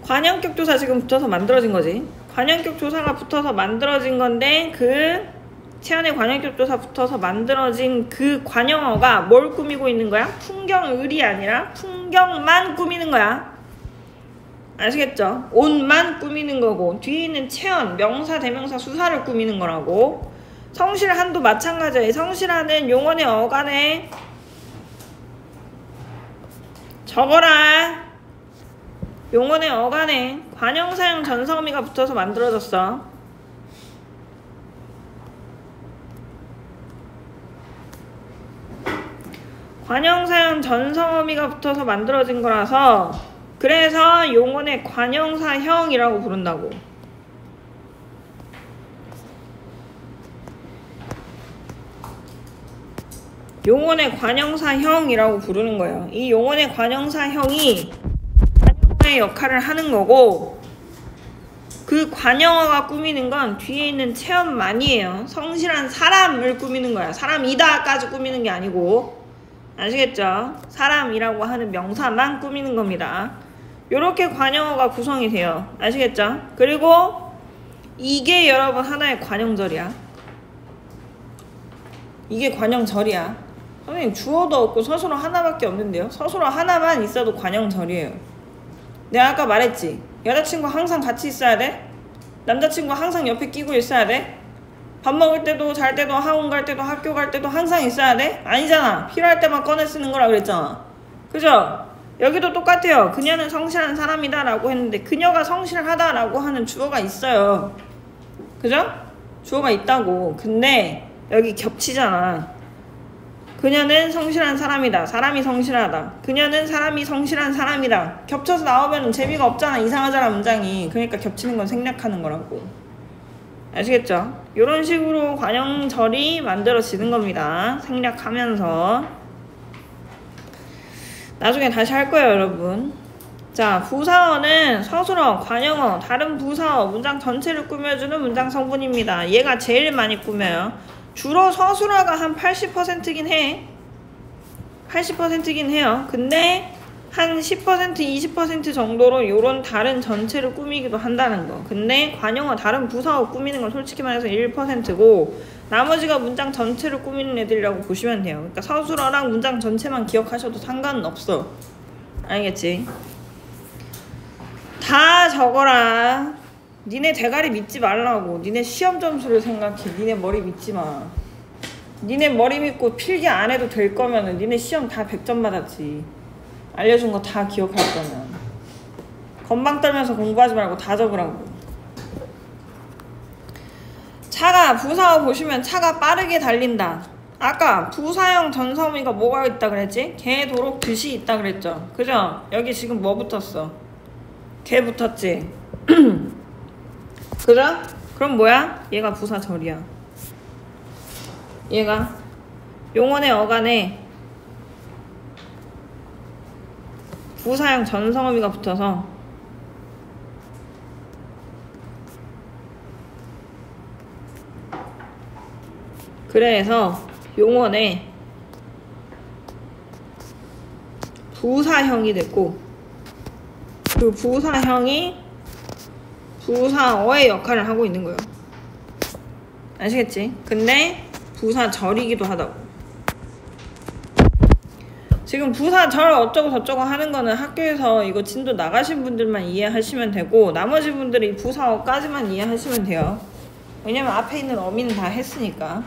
관형격 조사 지금 붙어서 만들어진 거지. 관형격 조사가 붙어서 만들어진 건데 그 체언의 관형격 조사 붙어서 만들어진 그 관형어가 뭘 꾸미고 있는 거야? 풍경을이 아니라 풍경만 꾸미는 거야. 아시겠죠? 옷만 꾸미는 거고 뒤에 있는 체언, 명사, 대명사, 수사를 꾸미는 거라고. 성실한도 마찬가지야. 성실한은 용언의 어간에 적어라. 용언의 어간에 관형사형 전성어미가 붙어서 만들어졌어. 관형사형 전성어미가 붙어서 만들어진 거라서 그래서 용언의 관형사형이라고 부른다고. 용언의 관형사형이라고 부르는 거예요. 이 용언의 관형사형이 관형어의 역할을 하는 거고 그 관형어가 꾸미는 건 뒤에 있는 체험만이에요. 성실한 사람을 꾸미는 거야. 사람이다까지 꾸미는 게 아니고. 아시겠죠? 사람이라고 하는 명사만 꾸미는 겁니다. 요렇게 관형어가 구성이 돼요. 아시겠죠? 그리고 이게 여러분 하나의 관형절이야. 이게 관형절이야. 선생님 주어도 없고 서술어 하나밖에 없는데요? 서술어 하나만 있어도 관형절이에요. 내가 아까 말했지? 여자친구 항상 같이 있어야 돼? 남자친구 항상 옆에 끼고 있어야 돼? 밥 먹을 때도 잘 때도 학원 갈 때도 학교 갈 때도 항상 있어야 돼? 아니잖아. 필요할 때만 꺼내 쓰는 거라 그랬잖아. 그죠? 여기도 똑같아요. 그녀는 성실한 사람이다 라고 했는데 그녀가 성실하다 라고 하는 주어가 있어요. 그죠? 주어가 있다고. 근데 여기 겹치잖아. 그녀는 성실한 사람이다. 사람이 성실하다. 그녀는 사람이 성실한 사람이다. 겹쳐서 나오면 재미가 없잖아. 이상하잖아 문장이. 그러니까 겹치는 건 생략하는 거라고. 아시겠죠? 이런 식으로 관형절이 만들어지는 겁니다. 생략하면서. 나중에 다시 할 거예요 여러분. 자, 부사어는 서술어, 관형어, 다른 부사어, 문장 전체를 꾸며주는 문장 성분입니다. 얘가 제일 많이 꾸며요. 주로 서술어가 한 80%긴 해. 80%긴 해요. 근데 한 10%, 20% 정도로 요런 다른 전체를 꾸미기도 한다는 거. 근데 관형어 다른 부사어 꾸미는 건 솔직히 말해서 1%고 나머지가 문장 전체를 꾸미는 애들이라고 보시면 돼요. 그러니까 서술어랑 문장 전체만 기억하셔도 상관은 없어. 알겠지? 다 적어라. 니네 대가리 믿지 말라고. 니네 시험 점수를 생각해. 니네 머리 믿지 마. 니네 머리 믿고 필기 안 해도 될 거면은 니네 시험 다 100점 받았지. 알려준 거 다 기억할 거면. 건방 떨면서 공부하지 말고 다 적으라고. 차가, 부사어 보시면 차가 빠르게 달린다. 아까 부사형 전서미가 뭐가 있다 그랬지? 개, 도록, 듯이 있다 그랬죠? 그죠? 여기 지금 뭐 붙었어? 개 붙었지? 그죠? 그럼 뭐야? 얘가 부사절이야. 얘가 용언의 어간에 부사형 전성어미가 붙어서 그래서 용언에 부사형이 됐고 그 부사형이 부사어의 역할을 하고 있는 거예요. 아시겠지? 근데 부사절이기도 하다고. 지금 부사절 어쩌고 저쩌고 하는 거는 학교에서 이거 진도 나가신 분들만 이해하시면 되고 나머지 분들이 부사어까지만 이해하시면 돼요. 왜냐면 앞에 있는 어미는 다 했으니까.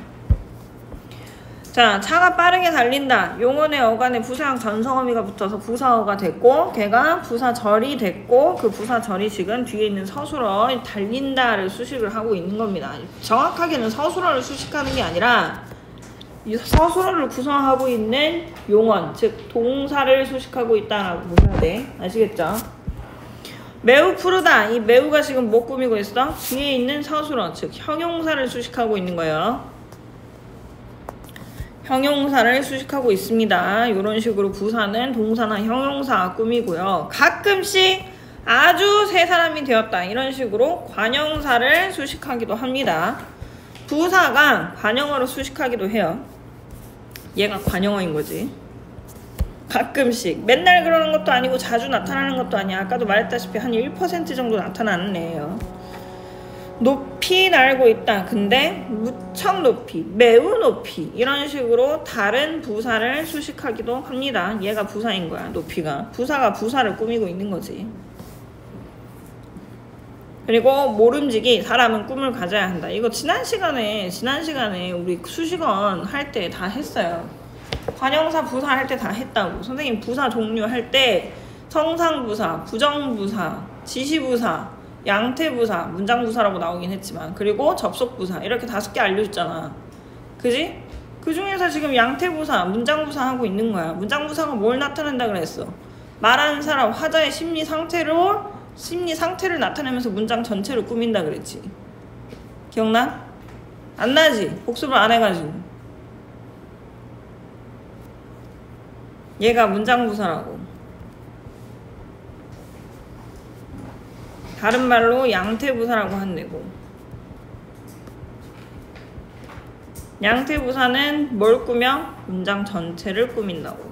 자, 차가 빠르게 달린다. 용언의 어간에 부사형 전성어미가 붙어서 부사어가 됐고 걔가 부사절이 됐고 그 부사절이 지금 뒤에 있는 서술어 달린다를 수식을 하고 있는 겁니다. 정확하게는 서술어를 수식하는 게 아니라 이 서술어를 구성하고 있는 용언, 즉 동사를 수식하고 있다라고 보셔야 돼. 아시겠죠? 매우 푸르다. 이 매우가 지금 뭐 꾸미고 있어? 뒤에 있는 서술어, 즉 형용사를 수식하고 있는 거예요. 형용사를 수식하고 있습니다. 이런 식으로 부사는 동사나 형용사 꾸미고요. 가끔씩 아주 세 사람이 되었다. 이런 식으로 관형사를 수식하기도 합니다. 부사가 관형어로 수식하기도 해요. 얘가 관형어인 거지. 가끔씩. 맨날 그러는 것도 아니고 자주 나타나는 것도 아니야. 아까도 말했다시피 한 1% 정도 나타나는 애예요. 높이 날고 있다. 근데 무척 높이, 매우 높이 이런 식으로 다른 부사를 수식하기도 합니다. 얘가 부사인 거야. 높이가. 부사가 부사를 꾸미고 있는 거지. 그리고 모름지기 사람은 꿈을 가져야 한다. 이거 지난 시간에 우리 수식원 할 때 다 했어요. 관형사 부사 할 때 다 했다고. 선생님 부사 종류 할 때 성상부사, 부정부사, 지시부사, 양태부사, 문장부사라고 나오긴 했지만 그리고 접속부사 이렇게 5개 알려줬잖아. 그지? 그 중에서 지금 양태부사, 문장부사 하고 있는 거야. 문장부사가 뭘 나타낸다 그랬어? 말하는 사람 화자의 심리 상태를 나타내면서 문장 전체를 꾸민다 그랬지. 기억나? 안 나지? 복습을 안 해가지고. 얘가 문장부사라고. 다른 말로 양태부사라고 한대고. 양태부사는 뭘 꾸며? 문장 전체를 꾸민다고.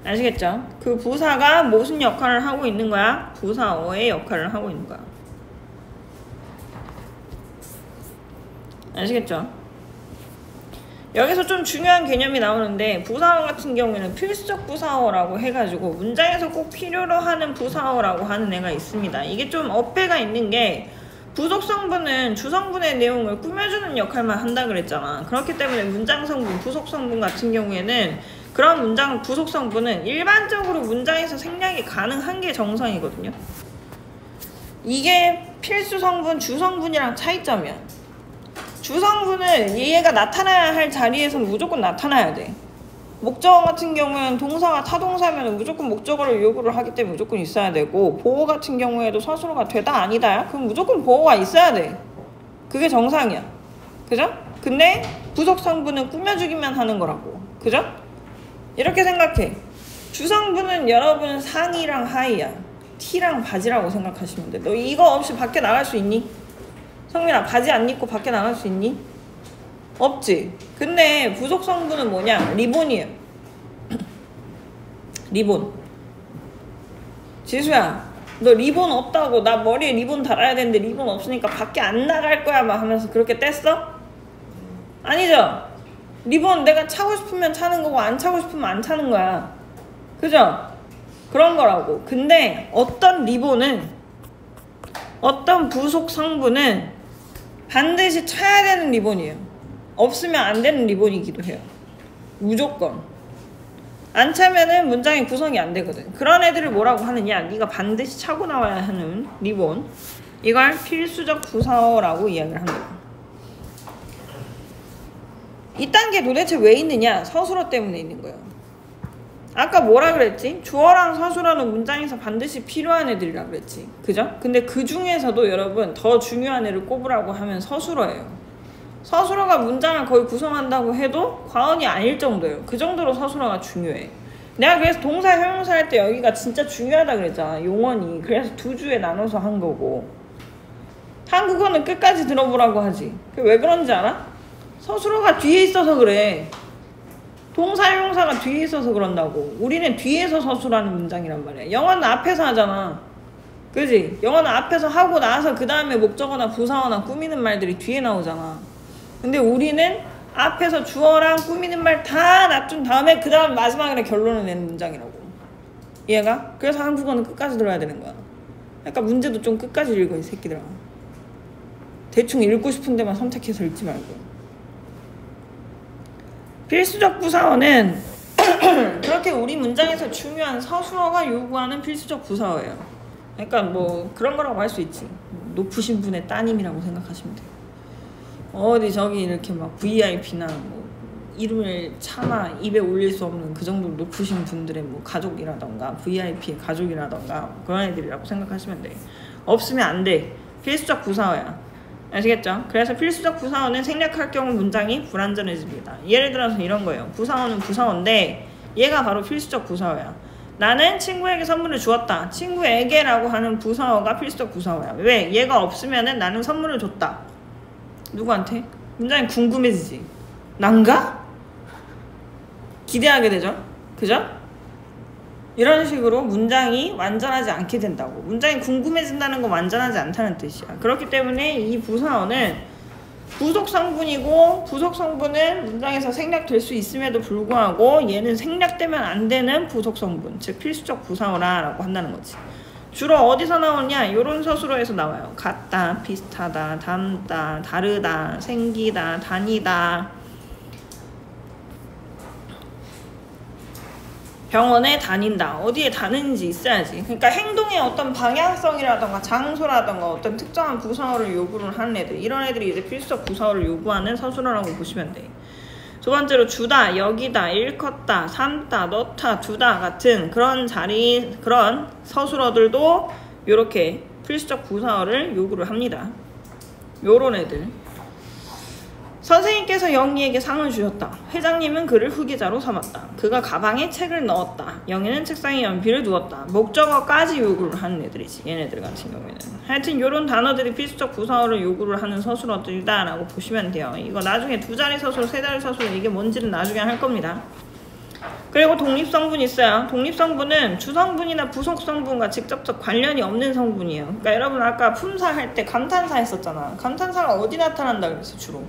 아시겠죠? 그 부사가 무슨 역할을 하고 있는 거야? 부사어의 역할을 하고 있는 거야. 아시겠죠? 여기서 좀 중요한 개념이 나오는데 부사어 같은 경우에는 필수적 부사어라고 해가지고 문장에서 꼭 필요로 하는 부사어라고 하는 애가 있습니다. 이게 좀 어폐가 있는 게 부속성분은 주성분의 내용을 꾸며주는 역할만 한다 그랬잖아. 그렇기 때문에 문장성분, 부속성분 같은 경우에는 그런 문장 부속성분은 일반적으로 문장에서 생략이 가능한 게 정상이거든요. 이게 필수성분, 주성분이랑 차이점이야. 주성분은 얘가 나타나야 할 자리에서 무조건 나타나야 돼. 목적어 같은 경우에는 동사가 타동사면 무조건 목적어를 요구를 하기 때문에 무조건 있어야 되고 보어 같은 경우에도 서술어가 되다 아니다야? 그럼 무조건 보어가 있어야 돼. 그게 정상이야. 그죠? 근데 부속성분은 꾸며주기만 하는 거라고. 그죠? 이렇게 생각해. 주성분은 여러분 상의랑 하의야. 티랑 바지라고 생각하시면 돼. 너 이거 없이 밖에 나갈 수 있니? 성민아, 바지 안 입고 밖에 나갈 수 있니? 없지. 근데 부속성분은 뭐냐? 리본이에요. 리본. 지수야, 너 리본 없다고 나 머리에 리본 달아야 되는데 리본 없으니까 밖에 안 나갈 거야 막 하면서 그렇게 뗐어? 아니죠? 리본 내가 차고 싶으면 차는 거고 안 차고 싶으면 안 차는 거야. 그죠? 그런 거라고. 근데 어떤 리본은, 어떤 부속 성분은 반드시 차야 되는 리본이에요. 없으면 안 되는 리본이기도 해요. 무조건. 안 차면은 문장의 구성이 안 되거든. 그런 애들을 뭐라고 하느냐? 네가 반드시 차고 나와야 하는 리본. 이걸 필수적 부사어라고 이야기를 합니다. 이딴 게 도대체 왜 있느냐? 서술어 때문에 있는 거예요. 아까 뭐라 그랬지? 주어랑 서술어는 문장에서 반드시 필요한 애들이라 그랬지. 그죠? 근데 그 중에서도 여러분 더 중요한 애를 꼽으라고 하면 서술어예요. 서술어가 문장을 거의 구성한다고 해도 과언이 아닐 정도예요. 그 정도로 서술어가 중요해. 내가 그래서 동사 형용사 할 때 여기가 진짜 중요하다 그랬잖아. 용언이. 그래서 두 주에 나눠서 한 거고. 한국어는 끝까지 들어보라고 하지. 왜 그런지 알아? 서술어가 뒤에 있어서 그래. 동사 형용사가 뒤에 있어서 그런다고. 우리는 뒤에서 서술하는 문장이란 말이야. 영어는 앞에서 하잖아. 그지? 영어는 앞에서 하고 나서 그 다음에 목적어나 부사어나 꾸미는 말들이 뒤에 나오잖아. 근데 우리는 앞에서 주어랑 꾸미는 말 다 놔둔 다음에 그 다음 마지막에 결론을 내는 문장이라고. 이해가? 그래서 한국어는 끝까지 들어야 되는 거야. 그러니까 문제도 좀 끝까지 읽어, 이 새끼들아. 대충 읽고 싶은 데만 선택해서 읽지 말고. 필수적 부사어는 그렇게 우리 문장에서 중요한 서술어가 요구하는 필수적 부사어예요. 그러니까 뭐 그런 거라고 할 수 있지. 높으신 분의 따님이라고 생각하시면 돼요. 어디 저기 이렇게 막 VIP나 뭐 이름을 차마 입에 올릴 수 없는 그 정도로 높으신 분들의 뭐 가족이라던가 VIP의 가족이라던가 그런 애들이라고 생각하시면 돼. 없으면 안 돼. 필수적 부사어야. 아시겠죠? 그래서 필수적 부사어는 생략할 경우 문장이 불완전해집니다. 예를 들어서 이런 거예요. 부사어는 부사어인데 얘가 바로 필수적 부사어야. 나는 친구에게 선물을 주었다. 친구에게 라고 하는 부사어가 필수적 부사어야. 왜? 얘가 없으면은 나는 선물을 줬다. 누구한테? 문장이 궁금해지지. 난가? 기대하게 되죠? 그죠? 이런 식으로 문장이 완전하지 않게 된다고. 문장이 궁금해진다는 건 완전하지 않다는 뜻이야. 그렇기 때문에 이 부사어는 부속성분이고, 부속성분은 문장에서 생략될 수 있음에도 불구하고 얘는 생략되면 안 되는 부속성분, 즉 필수적 부사어라고 한다는 거지. 주로 어디서 나오냐? 이런 서술어에서 나와요. 같다, 비슷하다, 닮다, 다르다, 생기다, 다니다. 병원에 다닌다. 어디에 다니는지 있어야지. 그러니까 행동의 어떤 방향성이라던가 장소라던가 어떤 특정한 부사어를 요구를 하는 애들, 이런 애들이 이제 필수적 부사어를 요구하는 서술어라고 보시면 돼. 두 번째로 주다, 여기다, 일컫다, 삼다, 넣다, 두다 같은 그런 그런 서술어들도 이렇게 필수적 부사어를 요구를 합니다. 요런 애들. 선생님께서 영희에게 상을 주셨다. 회장님은 그를 후계자로 삼았다. 그가 가방에 책을 넣었다. 영희는 책상에 연필을 두었다. 목적어까지 요구를 하는 애들이지. 얘네들 같은 경우에는. 하여튼 요런 단어들이 필수적 부사어를 요구를 하는 서술어들이다 라고 보시면 돼요. 이거 나중에 두 자리 서술, 세 자리 서술 이게 뭔지는 나중에 할 겁니다. 그리고 독립성분 있어요. 독립성분은 주성분이나 부속성분과 직접적 관련이 없는 성분이에요. 그러니까 여러분 아까 품사 할 때 감탄사 했었잖아. 감탄사가 어디 나타난다 그랬어 주로?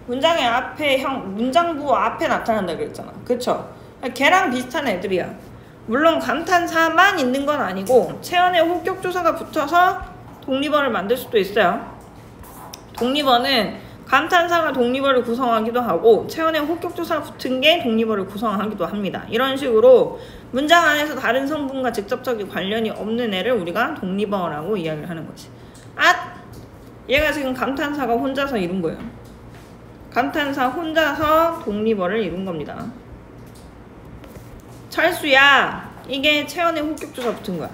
문장의 앞에 문장부 앞에 나타난다 그랬잖아. 그쵸? 걔랑 비슷한 애들이야. 물론 감탄사만 있는 건 아니고 체언의 호격조사가 붙어서 독립어를 만들 수도 있어요. 독립어는 감탄사가 독립어를 구성하기도 하고 체언의 호격조사가 붙은 게 독립어를 구성하기도 합니다. 이런 식으로 문장 안에서 다른 성분과 직접적인 관련이 없는 애를 우리가 독립어라고 이야기를 하는 거지. 얘가 지금 감탄사가 혼자서 이룬 거예요. 감탄사 혼자서 독립어를 이룬 겁니다. 철수야, 이게 체언의 호격조사 붙은 거야.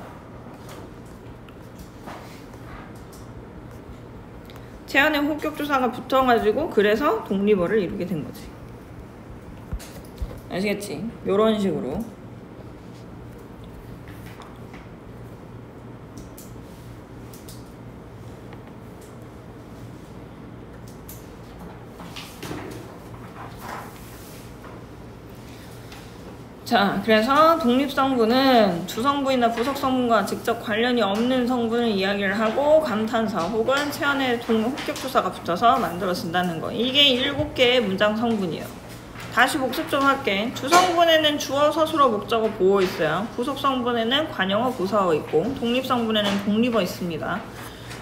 체언의 호격조사가 붙어가지고 그래서 독립어를 이루게 된 거지. 아시겠지? 요런 식으로. 자, 그래서 독립성분은 주성분이나 부속성분과 직접 관련이 없는 성분을 이야기를 하고 감탄사 혹은 체언의 호격조사가 붙어서 만들어진다는 거. 이게 7개의 문장 성분이에요. 다시 복습 좀 할게. 주성분에는 주어, 서술어, 목적어, 보어 있어요. 부속성분에는 관형어, 부사어 있고 독립성분에는 독립어 있습니다.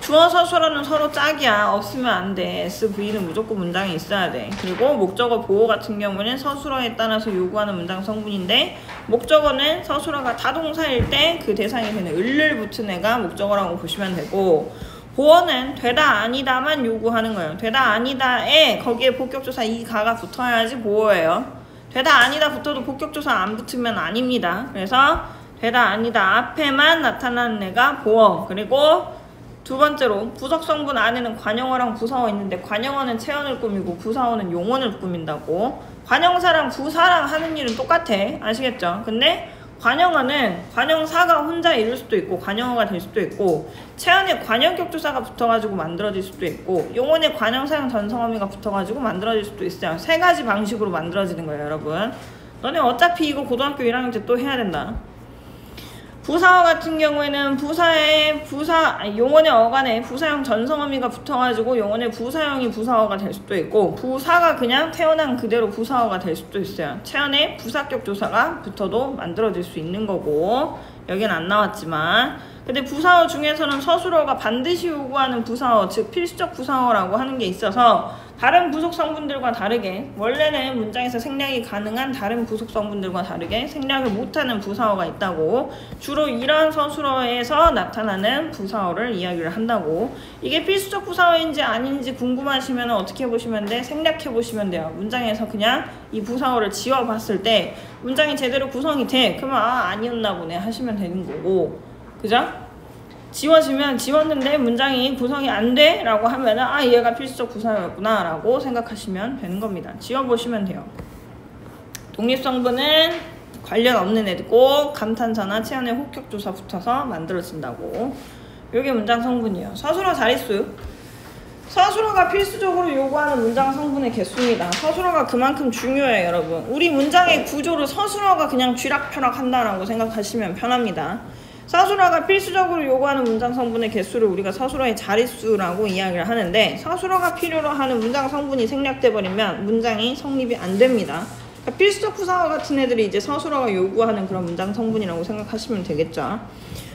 주어, 서술어는 서로 짝이야. 없으면 안 돼. SV는 무조건 문장에 있어야 돼. 그리고 목적어, 보어 같은 경우는 서술어에 따라서 요구하는 문장 성분인데 목적어는 서술어가 타동사일 때 그 대상이 되는 을을 붙은 애가 목적어라고 보시면 되고 보어는 되다 아니다만 요구하는 거예요. 되다 아니다에 거기에 복격조사 이 가가 붙어야지 보어예요. 되다 아니다 붙어도 복격조사 안 붙으면 아닙니다. 그래서 되다 아니다 앞에만 나타나는 애가 보어. 그리고 두 번째로 부속성분 안에는 관용어랑 부사어 있는데 관용어는 체언을 꾸미고 부사어는 용언을 꾸민다고. 관용사랑 부사랑 하는 일은 똑같아. 아시겠죠? 근데 관용어는 관용사가 혼자 이룰 수도 있고 관용어가 될 수도 있고, 체언에 관용격조사가 붙어가지고 만들어질 수도 있고, 용언에 관용사용 전성어미가 붙어가지고 만들어질 수도 있어요. 세 가지 방식으로 만들어지는 거예요, 여러분. 너네 어차피 이거 고등학교 1학년 때 또 해야 된다. 부사어 같은 경우에는 용언의 어간에 부사형 전성어미가 붙어가지고 용언의 부사형이 부사어가 될 수도 있고, 부사가 그냥 태어난 그대로 부사어가 될 수도 있어요. 체언에 부사격 조사가 붙어도 만들어질 수 있는 거고, 여기는 안 나왔지만. 근데 부사어 중에서는 서술어가 반드시 요구하는 부사어, 즉 필수적 부사어라고 하는 게 있어서 다른 부속 성분들과 다르게, 원래는 문장에서 생략이 가능한 다른 부속 성분들과 다르게 생략을 못하는 부사어가 있다고. 주로 이런 서술어에서 나타나는 부사어를 이야기를 한다고. 이게 필수적 부사어인지 아닌지 궁금하시면 어떻게 보시면 돼? 생략해 보시면 돼요. 문장에서 그냥 이 부사어를 지워봤을 때 문장이 제대로 구성이 돼. 그러면 아니었나 보네 하시면 되는 거고, 그죠? 지웠는데 문장이 구성이 안 돼? 라고 하면은 얘가 필수적 부사어였구나 라고 생각하시면 되는 겁니다. 지워보시면 돼요. 독립성분은 관련 없는 애고 감탄사나 체언의 혹격조사 붙어서 만들어진다고. 요게 문장 성분이에요. 서술어 자릿수. 서술어가 필수적으로 요구하는 문장 성분의 개수입니다. 서술어가 그만큼 중요해요, 여러분. 우리 문장의 구조를 서술어가 그냥 쥐락펴락 한다라고 생각하시면 편합니다. 서술어가 필수적으로 요구하는 문장 성분의 개수를 우리가 서술어의 자릿수라고 이야기를 하는데, 서술어가 필요로 하는 문장 성분이 생략돼 버리면 문장이 성립이 안 됩니다. 그러니까 필수적 부사어 같은 애들이 이제 서술어가 요구하는 그런 문장 성분이라고 생각하시면 되겠죠.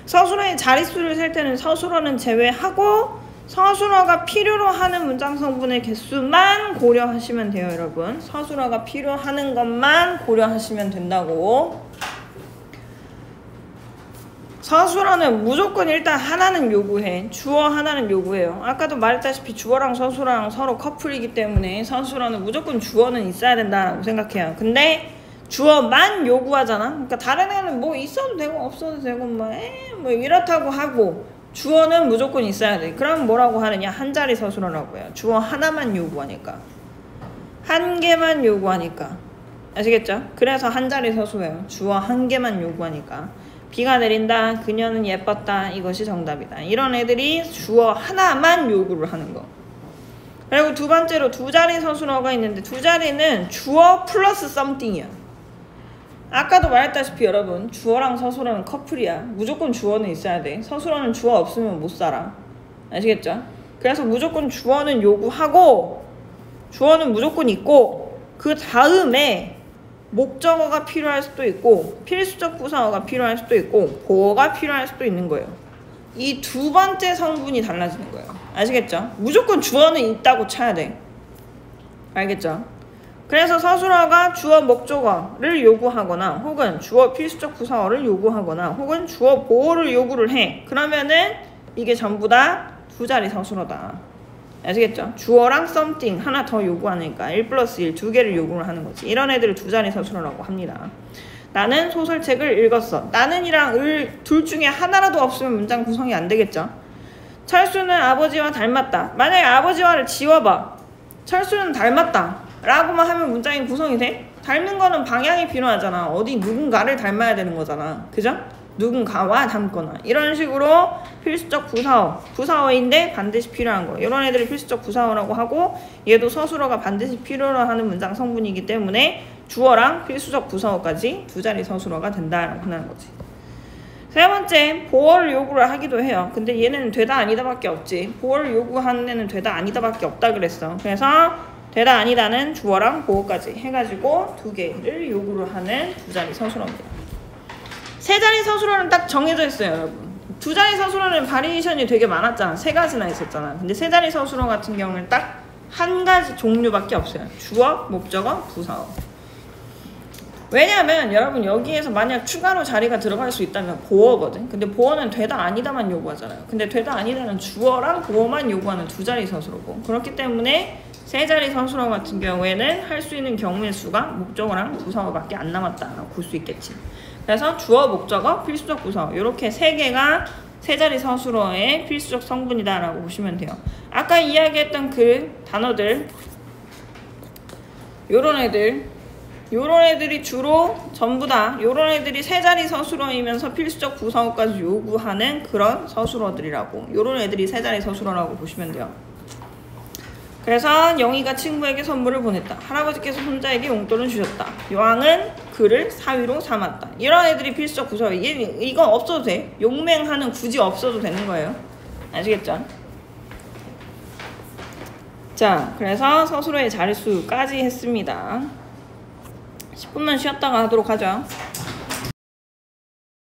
서술어의 자릿수를 셀 때는 서술어는 제외하고 서술어가 필요로 하는 문장 성분의 개수만 고려하시면 돼요, 여러분. 서술어가 필요하는 것만 고려하시면 된다고. 서술어는 무조건 일단 하나는 요구해. 주어 하나는 요구해요. 아까도 말했다시피 주어랑 서술어랑 서로 커플이기 때문에 서술어는 무조건 주어는 있어야 된다고 생각해요. 근데 주어만 요구하잖아. 그러니까 다른 애는 뭐 있어도 되고 없어도 되고 뭐 이렇다고 하고, 주어는 무조건 있어야 돼. 그럼 뭐라고 하느냐? 한 자리 서술어라고 해요. 주어 하나만 요구하니까. 한 개만 요구하니까. 아시겠죠? 그래서 한 자리 서술어예요. 주어 한 개만 요구하니까. 비가 내린다, 그녀는 예뻤다, 이것이 정답이다. 이런 애들이 주어 하나만 요구를 하는 거. 그리고 두 번째로 두 자리 서술어가 있는데, 두 자리는 주어 플러스 something이야. 아까도 말했다시피 여러분, 주어랑 서술어는 커플이야. 무조건 주어는 있어야 돼. 서술어는 주어 없으면 못 살아. 아시겠죠? 그래서 무조건 주어는 요구하고, 주어는 무조건 있고, 그 다음에 목적어가 필요할 수도 있고 필수적 부사어가 필요할 수도 있고 보어가 필요할 수도 있는 거예요. 이 두 번째 성분이 달라지는 거예요. 아시겠죠? 무조건 주어는 있다고 쳐야 돼. 알겠죠? 그래서 서술어가 주어 목적어를 요구하거나 혹은 주어 필수적 부사어를 요구하거나 혹은 주어 보어를 요구를 해. 그러면은 이게 전부 다 두 자리 서술어다. 아시겠죠? 주어랑 something 하나 더 요구하니까 1+1 두 개를 요구를 하는 거지. 이런 애들을 두 자리 서술어라고 합니다. 나는 소설책을 읽었어. 나는이랑 을 둘 중에 하나라도 없으면 문장 구성이 안 되겠죠? 철수는 아버지와 닮았다. 만약에 아버지와를 지워봐. 철수는 닮았다 라고만 하면 문장이 구성이 돼? 닮는 거는 방향이 필요하잖아. 어디 누군가를 닮아야 되는 거잖아. 그죠? 누군가와 닮거나 이런 식으로 필수적 부사어인데 반드시 필요한 거, 이런 애들이 필수적 부사어라고 하고, 얘도 서술어가 반드시 필요로 하는 문장 성분이기 때문에 주어랑 필수적 부사어까지 두 자리 서술어가 된다라고 하는 거지. 세 번째, 보어를 요구를 하기도 해요. 근데 얘는 되다 아니다 밖에 없지. 보어를 요구하는 애는 되다 아니다 밖에 없다 그랬어. 그래서 되다 아니다는 주어랑 보어까지 해가지고 두 개를 요구를 하는 두 자리 서술어입니다. 세 자리 서술어는 딱 정해져 있어요, 여러분. 두 자리 서술어는 바리에이션이 되게 많았잖아. 세 가지나 있었잖아. 근데 세 자리 서술어 같은 경우는 딱 한 가지 종류밖에 없어요. 주어, 목적어, 부사어. 왜냐하면 여러분 여기에서 만약 추가로 자리가 들어갈 수 있다면 보어거든. 근데 보어는 되다 아니다만 요구하잖아요. 근데 되다 아니다는 주어랑 보어만 요구하는 두 자리 서술어고, 그렇기 때문에 세 자리 서술어 같은 경우에는 할 수 있는 경우의 수가 목적어랑 부사어밖에 안 남았다라고 볼 수 있겠지. 그래서 주어, 목적어, 필수적 부사어 이렇게 세 개가 세 자리 서술어의 필수적 성분이다라고 보시면 돼요. 아까 이야기했던 그 단어들, 요런 애들이 주로 전부 다 요런 애들이 세 자리 서술어이면서 필수적 부사어까지 요구하는 그런 서술어들이라고, 요런 애들이 세 자리 서술어라고 보시면 돼요. 그래서 영희가 친구에게 선물을 보냈다. 할아버지께서 손자에게 용돈을 주셨다. 요왕은 그를 사위로 삼았다. 이런 애들이 필수적 부사어. 이건 없어도 돼. 용맹하는 굳이 없어도 되는 거예요. 아시겠죠? 자, 그래서 서술어의 자릿수까지 했습니다. 10분만 쉬었다가 하도록 하죠.